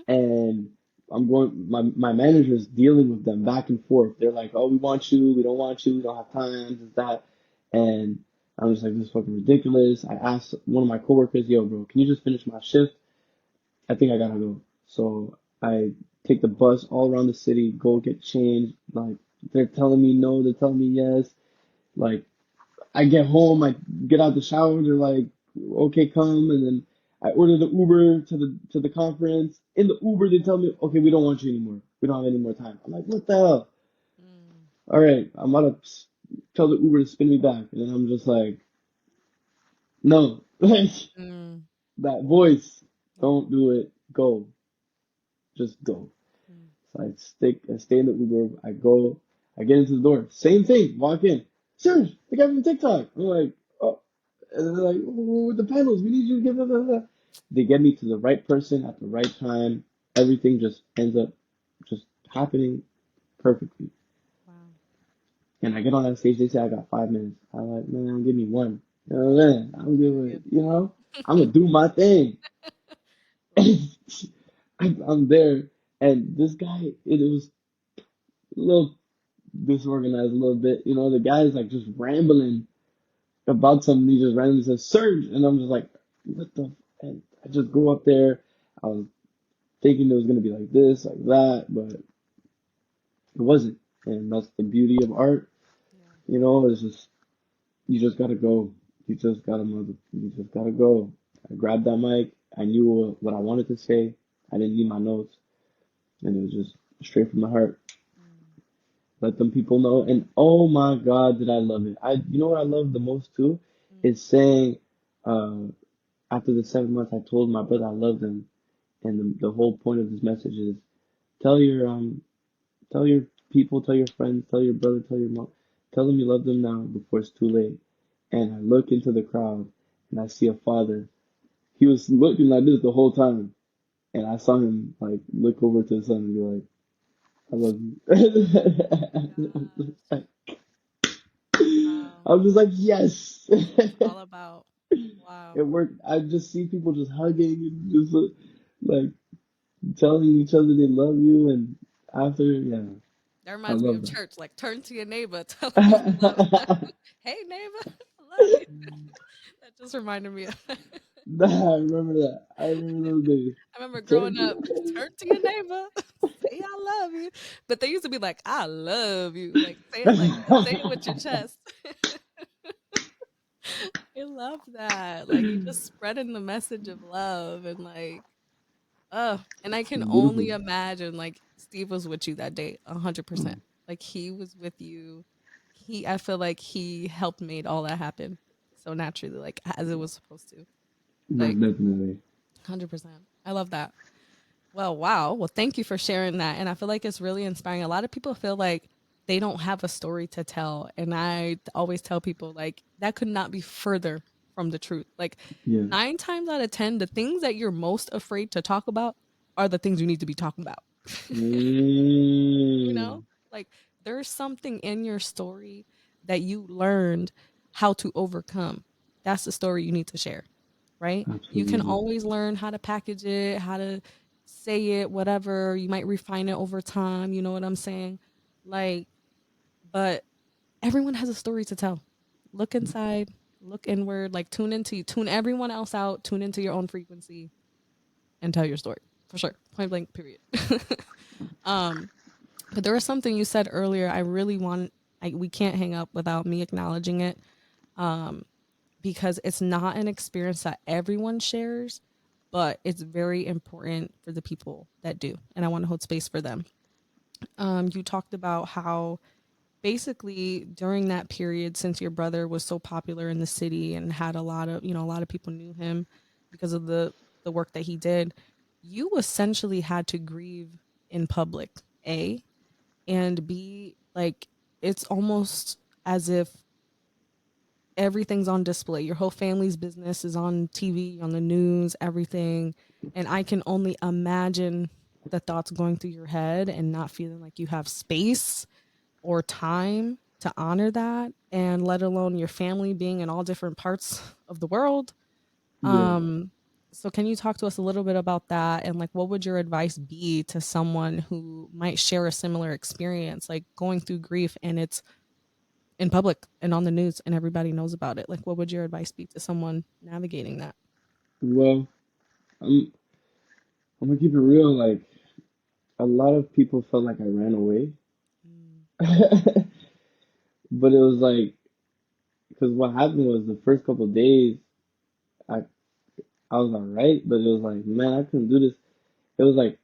And my manager's dealing with them back and forth. They're like, oh, we want you, we don't want you, we don't have time, this, that. And I was like, this is fucking ridiculous. I asked one of my coworkers, yo, bro, can you just finish my shift? I think I gotta go. So I take the bus all around the city, go get changed. Like, they're telling me no, they're telling me yes. Like, I get home, I get out the shower, they're like, okay, come, and then I order the Uber to the conference. In the Uber, they tell me, okay, we don't want you anymore. We don't have any more time. I'm like, what the hell? Mm. All right, I'm about to tell the Uber to spin me back, and then I'm just like, no, like Mm. that voice, Yeah. don't do it. Go, just go. Mm. So I stay in the Uber. I go, I get into the door. Same thing. Walk in. Serge, the guy from TikTok. I'm like, oh, and they're like, oh, with the panels, we need you to give them. They get me to the right person at the right time. Everything just ends up just happening perfectly. Wow. And I get on that stage. They say I got 5 minutes. I'm like, man, give me one. You know what I'm saying? I'm giving, I'm gonna do my thing. Right. I'm there, and this guy, it was a little disorganized a little bit. The guy's like just rambling about something. He just randomly says Surge, and I'm just like, what the? And I just go up there. I was thinking it was gonna be like this, like that, but it wasn't. And that's the beauty of art. Yeah. You know, it's just you just gotta go. You just gotta go. I grabbed that mic. I knew what I wanted to say. I didn't need my notes, and it was just straight from the heart. Mm. Let them people know. And oh my God, did I love it. You know what I love the most too? Mm. Is saying, uh, after the 7 months, I told my brother I loved him. And the whole point of this message is tell tell your people, tell your friends, tell your brother, tell your mom, tell them you love them now before it's too late. And I look into the crowd and I see a father. He was looking like this the whole time. And I saw him like look over to his son and be like, I love you. Gosh. Wow. I was just like, yes. That's what it's all about. Wow. It worked. I just see people just hugging and just like telling each other they love you. And after, yeah, That I reminds me love of that. church. Like, turn to your neighbor, tell them you love them. Hey, neighbor, I love you. That just reminded me of. Nah, I remember that. I remember those days. I remember Turn growing to up, your turn to your neighbor, say I love you. But they used to be like, I love you. Like say it with your chest. I love that. Like you just spreading the message of love and like, and I can only Beautiful. imagine like Steve was with you that day, 100%. Mm, Like he was with you. I feel like he helped made all that happen so naturally, like as it was supposed to. most Like definitely. 100%. I love that. Well, wow. Well, thank you for sharing that. And I feel like it's really inspiring. A lot of people feel like they don't have a story to tell. And I always tell people, like, that could not be further from the truth. Like, Yeah. 9 times out of 10, the things that you're most afraid to talk about are the things you need to be talking about. You know, Mm, like, there's something in your story that you learned how to overcome. That's the story you need to share, right? You can absolutely. always learn how to package it, how to say it, whatever. You might refine it over time. You know what I'm saying? Like, but everyone has a story to tell. Look inside, look inward, like tune everyone else out, tune into your own frequency and tell your story. For sure. Point blank, period. um, but there was something you said earlier. I really want we can't hang up without me acknowledging it. Um, because it's not an experience that everyone shares, but it's very important for the people that do. And I want to hold space for them. You talked about how basically during that period, since your brother was so popular in the city and had a lot of, a lot of people knew him because of the work that he did, you essentially had to grieve in public, A, and B, like it's almost as if everything's on display. Your whole family's business is on TV, on the news, everything. And I can only imagine the thoughts going through your head and not feeling like you have space or time to honor that, and let alone your family being in all different parts of the world. Yeah. So can you talk to us a little bit about that, and like what would your advice be to someone who might share a similar experience, like going through grief and it's in public and on the news and everybody knows about it? Like, what would your advice be to someone navigating that? Well, I'm I'm gonna keep it real. Like a lot of people felt like I ran away, Mm, but it was like because what happened was the first couple of days I I was alright, but it was like man I couldn't do this. It was like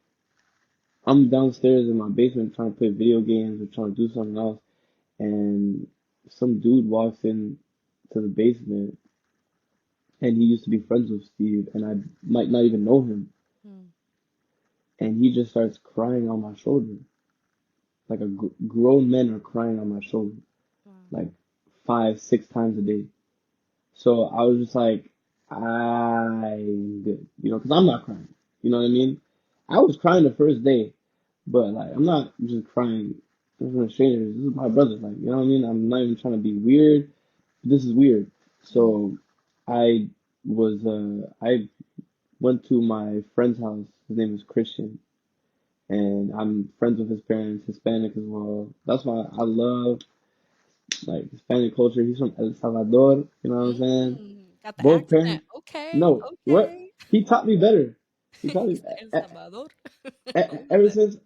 I'm downstairs in my basement trying to play video games or trying to do something else, and some dude walks in to the basement, and he used to be friends with Steve, and I might not even know him, mm, and he just starts crying on my shoulder, like grown men are crying on my shoulder, wow. like 5, 6 times a day. So I was just like, I'm good, because I'm not crying. You know what I mean? I was crying the first day, but like I'm not just crying in front of strangers. This is my brother, like you know what I mean? I'm not even trying to be weird. This is weird. Mm, So I I went to my friend's house. His name is Christian, and I'm friends with his parents, Hispanic as well. That's why I love like Hispanic culture. He's from El Salvador. You know what I'm saying? got the Both accent. parents. Okay, No, what? okay. He taught me better. He taught me He's El Salvador. I love ever it. since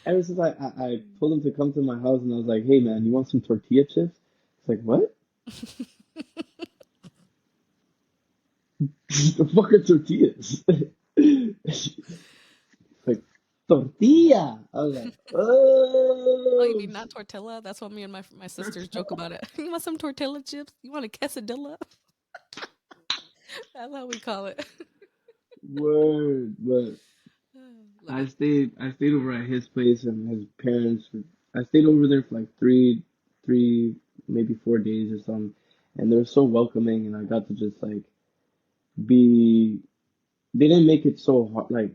I pulled him to come to my house and I was like, hey man, you want some tortilla chips? He's like, what? The fuck are tortillas? It's like tortilla. I was like, Oh, you oh. mean not tortilla? That's what me and my sisters joke about it. You want some tortilla chips? You want a quesadilla? That's how we call it. Word, but Love it. I stayed over at his place and his parents. I stayed over there for like three, maybe 4 days or something, and they were so welcoming, and I got to just like be. They didn't make it so hard, like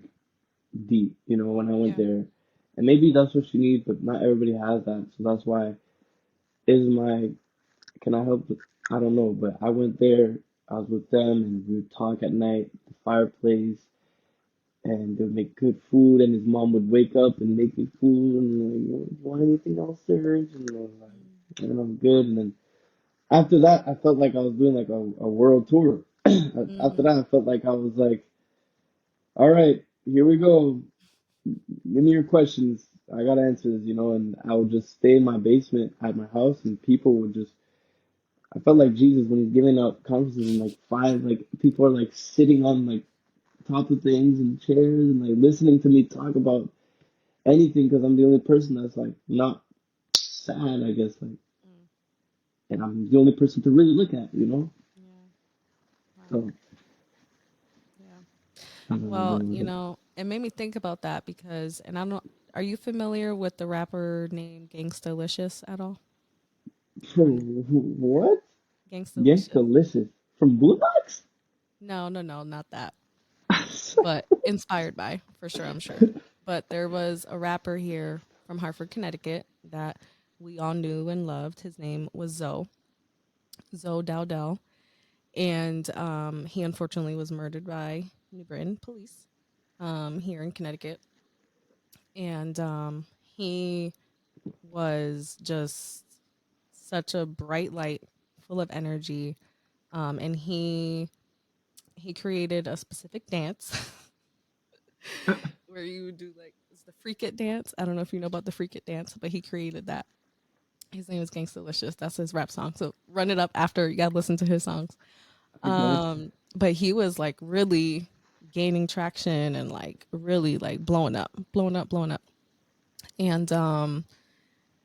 deep, when I went Yeah. there, and maybe that's what you need, but not everybody has that, so that's why is my. Can I help? I don't know, but I went there. I was with them, and we would talk at night, the fireplace, and they would make good food, and his mom would wake up and make me food, and like, you want anything else, Serge? And I was Mm. like, and I'm good. And then after that, I felt like I was doing like a world tour. After Mm. that, I felt like I was like, all right, here we go. Give me your questions. I got answers, and I would just stay in my basement at my house, and people would just. I felt like Jesus when he's giving out conferences, and like five, like people are like sitting on like top of things and chairs and like listening to me talk about anything because I'm the only person that's like not sad, I guess, like, Mm. and I'm the only person to really look at. Yeah. Wow. So Yeah. I don't know, Well, man. it made me think about that because, and I don't. Are you familiar with the rapper named Gangstalicious at all? Or no? What? Gangstalicious? Gangstalicious from Boondocks? No, no, no, not that. But inspired by, for sure, I'm sure. But there was a rapper here from Hartford, Connecticut that we all knew and loved. His name was Zoe Dowdell. And he unfortunately was murdered by New Britain police here in Connecticut. And he was just such a bright light, full of energy. And he created a specific dance where you would do like it's the freak it dance. I don't know if you know about the freak it dance, but he created that. His name is Gangstalicious. That's his rap song. So run it up after you gotta listen to his songs. I got But he was like really gaining traction and like really like blowing up, blowing up, blowing up. And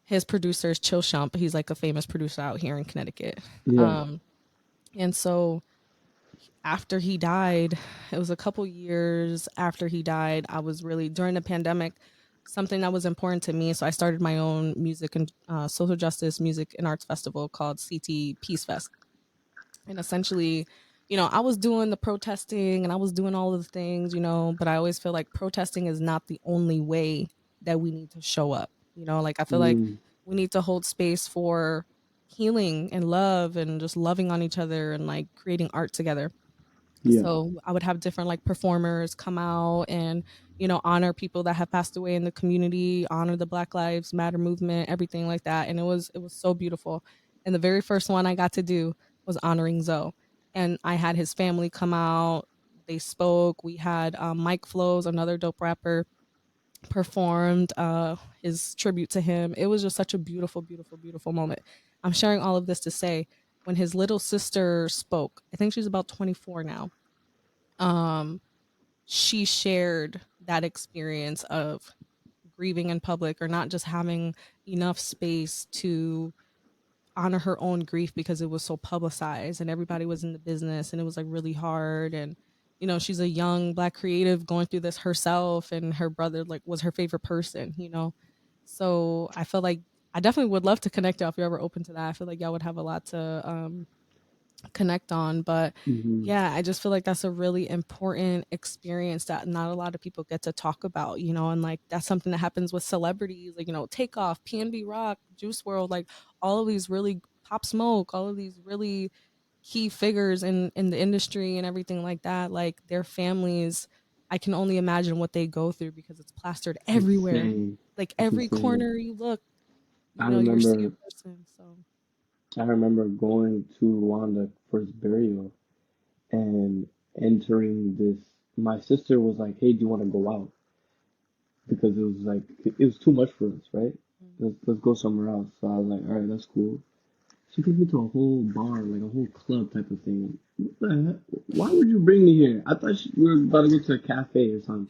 his producer is Chill Shump. He's like a famous producer out here in Connecticut. you. Yeah. Um, and so after he died, it was a couple years after he died. I was really during the pandemic, something that was important to me. So I started my own music and social justice music and arts festival called CT Peace Fest. And essentially, I was doing the protesting and I was doing all of the things, but I always feel like protesting is not the only way that we need to show up. Like I feel like Mm, we need to hold space for healing and love and just loving on each other and like creating art together. yeah. So I would have different like performers come out and honor people that have passed away in the community, honor the Black Lives Matter movement, everything like that. And it was so beautiful. And the very first one I got to do was honoring Zoe, and I had his family come out. They spoke. We had Mike Flows, another dope rapper, performed his tribute to him. It was just such a beautiful, beautiful, beautiful moment. I'm sharing all of this to say when his little sister spoke, I think she's about 24 now. Um, she shared that experience of grieving in public or not just having enough space to honor her own grief because it was so publicized and everybody was in the business and it was like really hard. And she's a young Black creative going through this herself, and her brother like was her favorite person. So I feel like I definitely would love to connect y'all if you're ever open to that. I feel like y'all would have a lot to connect on. But Hmm. yeah, I just feel like that's a really important experience that not a lot of people get to talk about, and like that's something that happens with celebrities, like, Takeoff, PNB Rock, Juice World, like all of these really Pop Smoke, all of these really key figures in the industry and everything like that, like their families. I can only imagine what they go through because it's plastered It's everywhere. insane. Like It's every insane. corner you look, I you're seeing remember a person. So I remember going to Rwanda for his burial and entering this. my sister was like, "Hey, do you want to go out?" Because it was like it was too much for us, right? Mm. Let's go somewhere else. So I was like, all right, that's cool. She took me to a whole bar, like a whole club type of thing. What the heck? Why would you bring me here? I thought we were about to go to a cafe or something.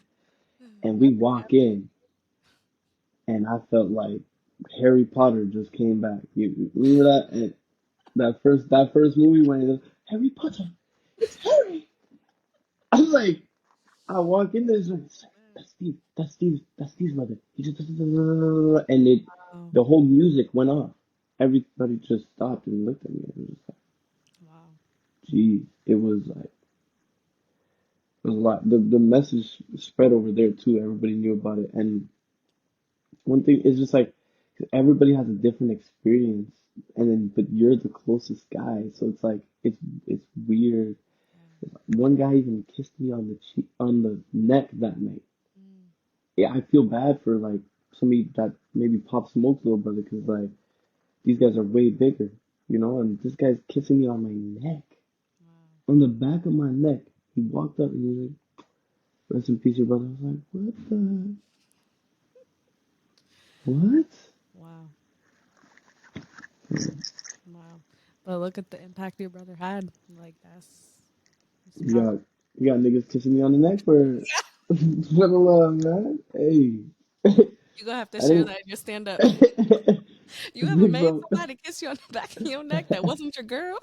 And we Not the walk cafe. in, and I felt like Harry Potter just came back. You remember that? And that first movie when it was Harry Potter, it's Harry. I was like, I walk in there, it's like, that's Steve, that's Steve's mother. He just and Wow. the whole music went off. Everybody just stopped and looked at me. It was just like, Wow. geez, it was a lot. The message spread over there too. Everybody knew about it. And one thing is just like everybody has a different experience, and then but you're the closest guy, so it's like it's weird. Yeah. One guy even kissed me on the cheek, on the neck that night. Mm. Yeah, I feel bad for like somebody that maybe Pop Smoke's little brother, because like these guys are way bigger, and this guy's kissing me on my neck, Wow. on the back of my neck. He walked up and he was like, "Rest in peace, your brother." I was like, "What the what?" Wow. Wow. But look at the impact your brother had. Like that's You powerful. got you got niggas kissing me on the neck for for the love, man. Hey, You gonna have to I share didn't. that in your stand up. You ever Big made bro. somebody kiss you on the back of your neck that wasn't your girl?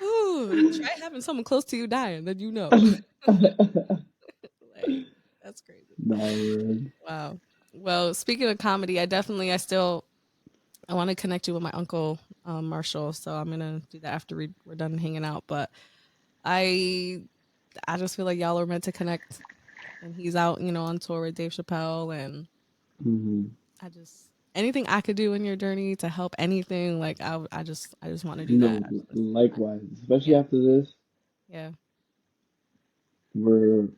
Ooh, try having someone close to you dying that you know. Like that's crazy. Nah, word. Wow. Well, speaking of comedy, I want to connect you with my uncle Marshall. So I'm gonna do that after we're done hanging out. But I I just feel like y'all are meant to connect. And he's out, on tour with Dave Chappelle, and Hmm. I just anything I could do in your journey to help anything, like I just want to do that. No, I just wanna see that. likewise. Especially Yeah, after this, yeah, we're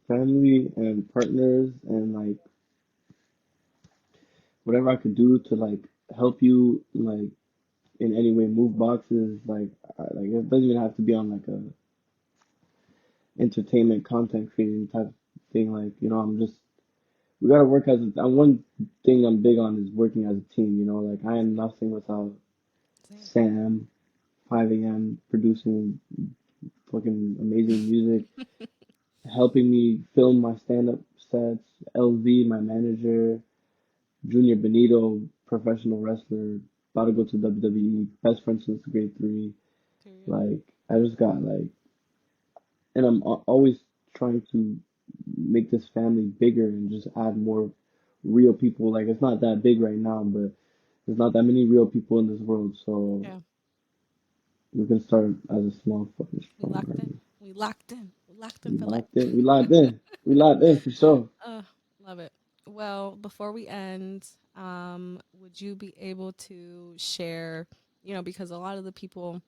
family and partners, and like whatever I could do to like help you, like in any way, move boxes, like it doesn't even have to be on like a entertainment content creating type thing. Like I'm just we gotta work as one thing I'm big on is working as a team. Like I am nothing without same. Sam, 5 a.m. producing fucking amazing music, helping me film my stand-up sets. LV, my manager, Junior Benito, professional wrestler, about to go to WWE, best friend since grade three. Period. Like I just got like, and I'm always trying to make this family bigger and just add more real people. Like it's not that big right now, but there's not that many real people in this world, so Yeah, we can start as a small fucking we strong locked in. army. We locked in. We locked in We for life. locked in. We locked in. We locked in for sure. uh, love it. Well, before we end, would you be able to share? Because a lot of the people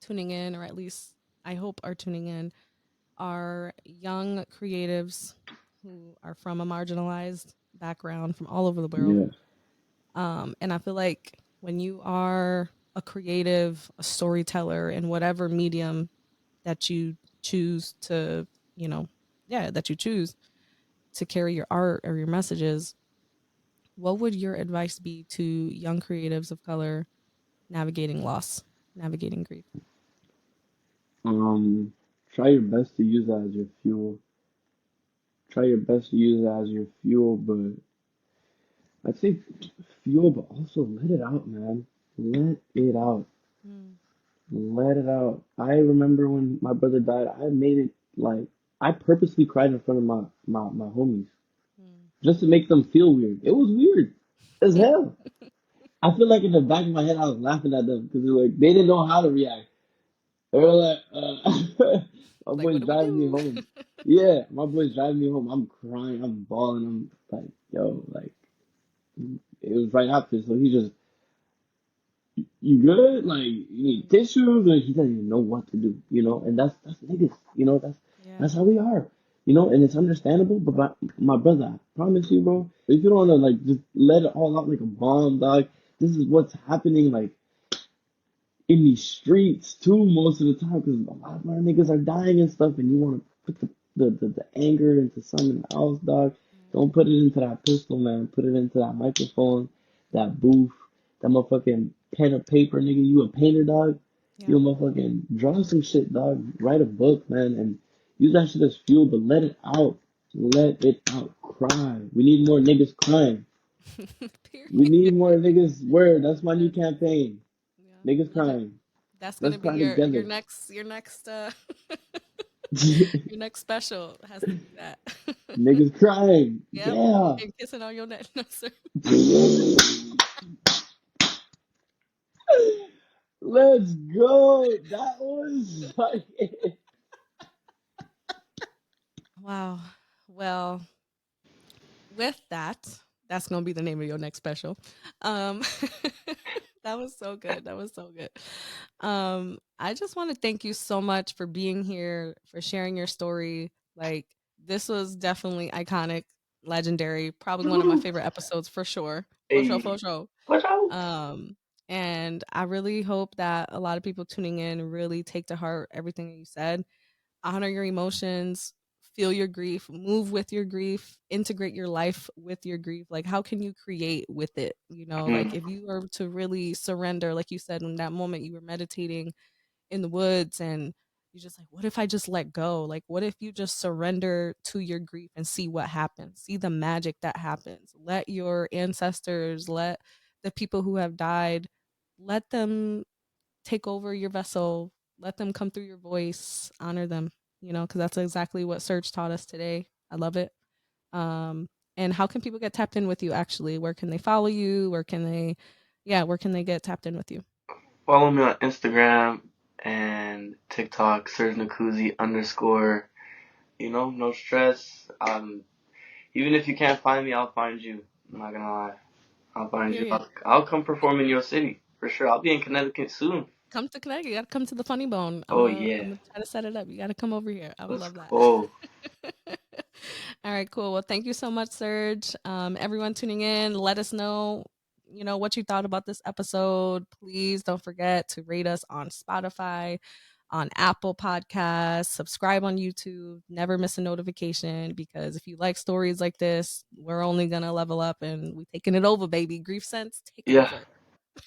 tuning in, or at least I hope are tuning in, are young creatives who are from a marginalized background from all over the world. Yeah. And I feel like when you are a creative, a storyteller in whatever medium that you choose to, you know, yeah, that you choose to carry your art or your messages, what would your advice be to young creatives of color navigating loss, navigating grief? Um, Try your best to use that as your fuel. Try your best to use that as your fuel, but I'd say fuel, but also let it out, man. Let it out. Mm, Let it out. I remember when my brother died, I made it like I purposely cried in front of my homies mm. just to make them feel weird. It was weird as hell. I feel like in the back of my head I was laughing at them because like they didn't know how to react. They were like, my Like, what boy's do we driving me do? home. Yeah, my boy's driving me home. I'm crying. I'm bawling. I'm like, yo, like it was right after, so he just you good? Like, you need tissues? Like, he doesn't even know what to do. And that's niggas, Yeah. that's how we are, and it's understandable. But my brother, I promise you, bro, if you don't wanna like just let it all out like a bomb, dog, this is what's happening. Like, in these streets too most of the time because a lot of our niggas are dying and stuff, and you want to put the anger into something in the house, dog. Don't put it into that pistol, man. Put it into that microphone, that booth, that motherfucking pen or paper, nigga. You a painter, dog. Yeah. You a motherfucking draw some shit, dog. Write a book, man, and use that shit as fuel, but let it out. Let it out. Cry. We need more niggas crying. We Period. need more niggas. Word. That's my new campaign. Yeah, Niggas love it. crying. That's Let's gonna be cry your together. next your next your next special has to be that. Niggas crying. Yep. Yeah. And kissing on your neck. No, sir. Let's go. That was fucking. Wow. Well, with that, that's gonna be the name of your next special. Um, that was so good. That was so good. I just want to thank you so much for being here, for sharing your story. Like, this was definitely iconic, legendary, probably one of my favorite episodes for sure. For sure, Hey, for sure. watch out. Um, and I really hope that a lot of people tuning in really take to heart everything that you said. Honor your emotions, feel your grief, move with your grief, integrate your life with your grief. Like, how can you create with it? You know, like if you were to really surrender, like you said, in that moment you were meditating in the woods and you're just like, what if I just let go? Like, what if you just surrender to your grief and see what happens? See the magic that happens. Let your ancestors, let the people who have died, let them take over your vessel, let them come through your voice, honor them, you know, because that's exactly what Serge taught us today. I love it. Um, and how can people get tapped in with you actually? Where can they follow you? Where can they get tapped in with you? Follow me on Instagram and TikTok, Serge Nkusi _ You know, no stress. Even if you can't find me, I'll find you. I'm not gonna lie. I'll find you. Period. I'll come perform in your city for sure. I'll be in Connecticut soon. Come to Connecticut. You gotta come to the Funny Bone. Oh yeah. I'm gonna try to set it up. You gotta come over here. I would Let's love that. go. All right, cool. Well, thank you so much, Serge. Everyone tuning in, let us know, you know, what you thought about this episode. Please don't forget to rate us on Spotify, on Apple Podcasts, subscribe on YouTube, never miss a notification because if you like stories like this, we're only gonna level up and we taking it over, baby. Grief Sense, take Yeah.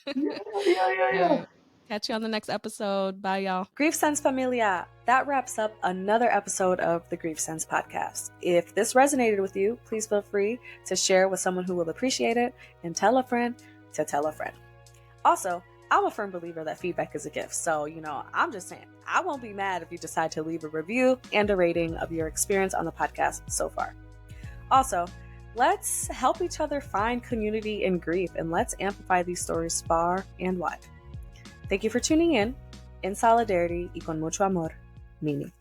over. All Yeah. right. Catch you on the next episode. Bye, y'all. Grief Sense Familia. That wraps up another episode of the Grief Sense podcast. If this resonated with you, please feel free to share with someone who will appreciate it and tell a friend to tell a friend. Also, I'm a firm believer that feedback is a gift. So, I'm just saying, I won't be mad if you decide to leave a review and a rating of your experience on the podcast so far. Also, let's help each other find community in grief and let's amplify these stories far and wide. Thank you for tuning in solidarity y con mucho amor, Mimi.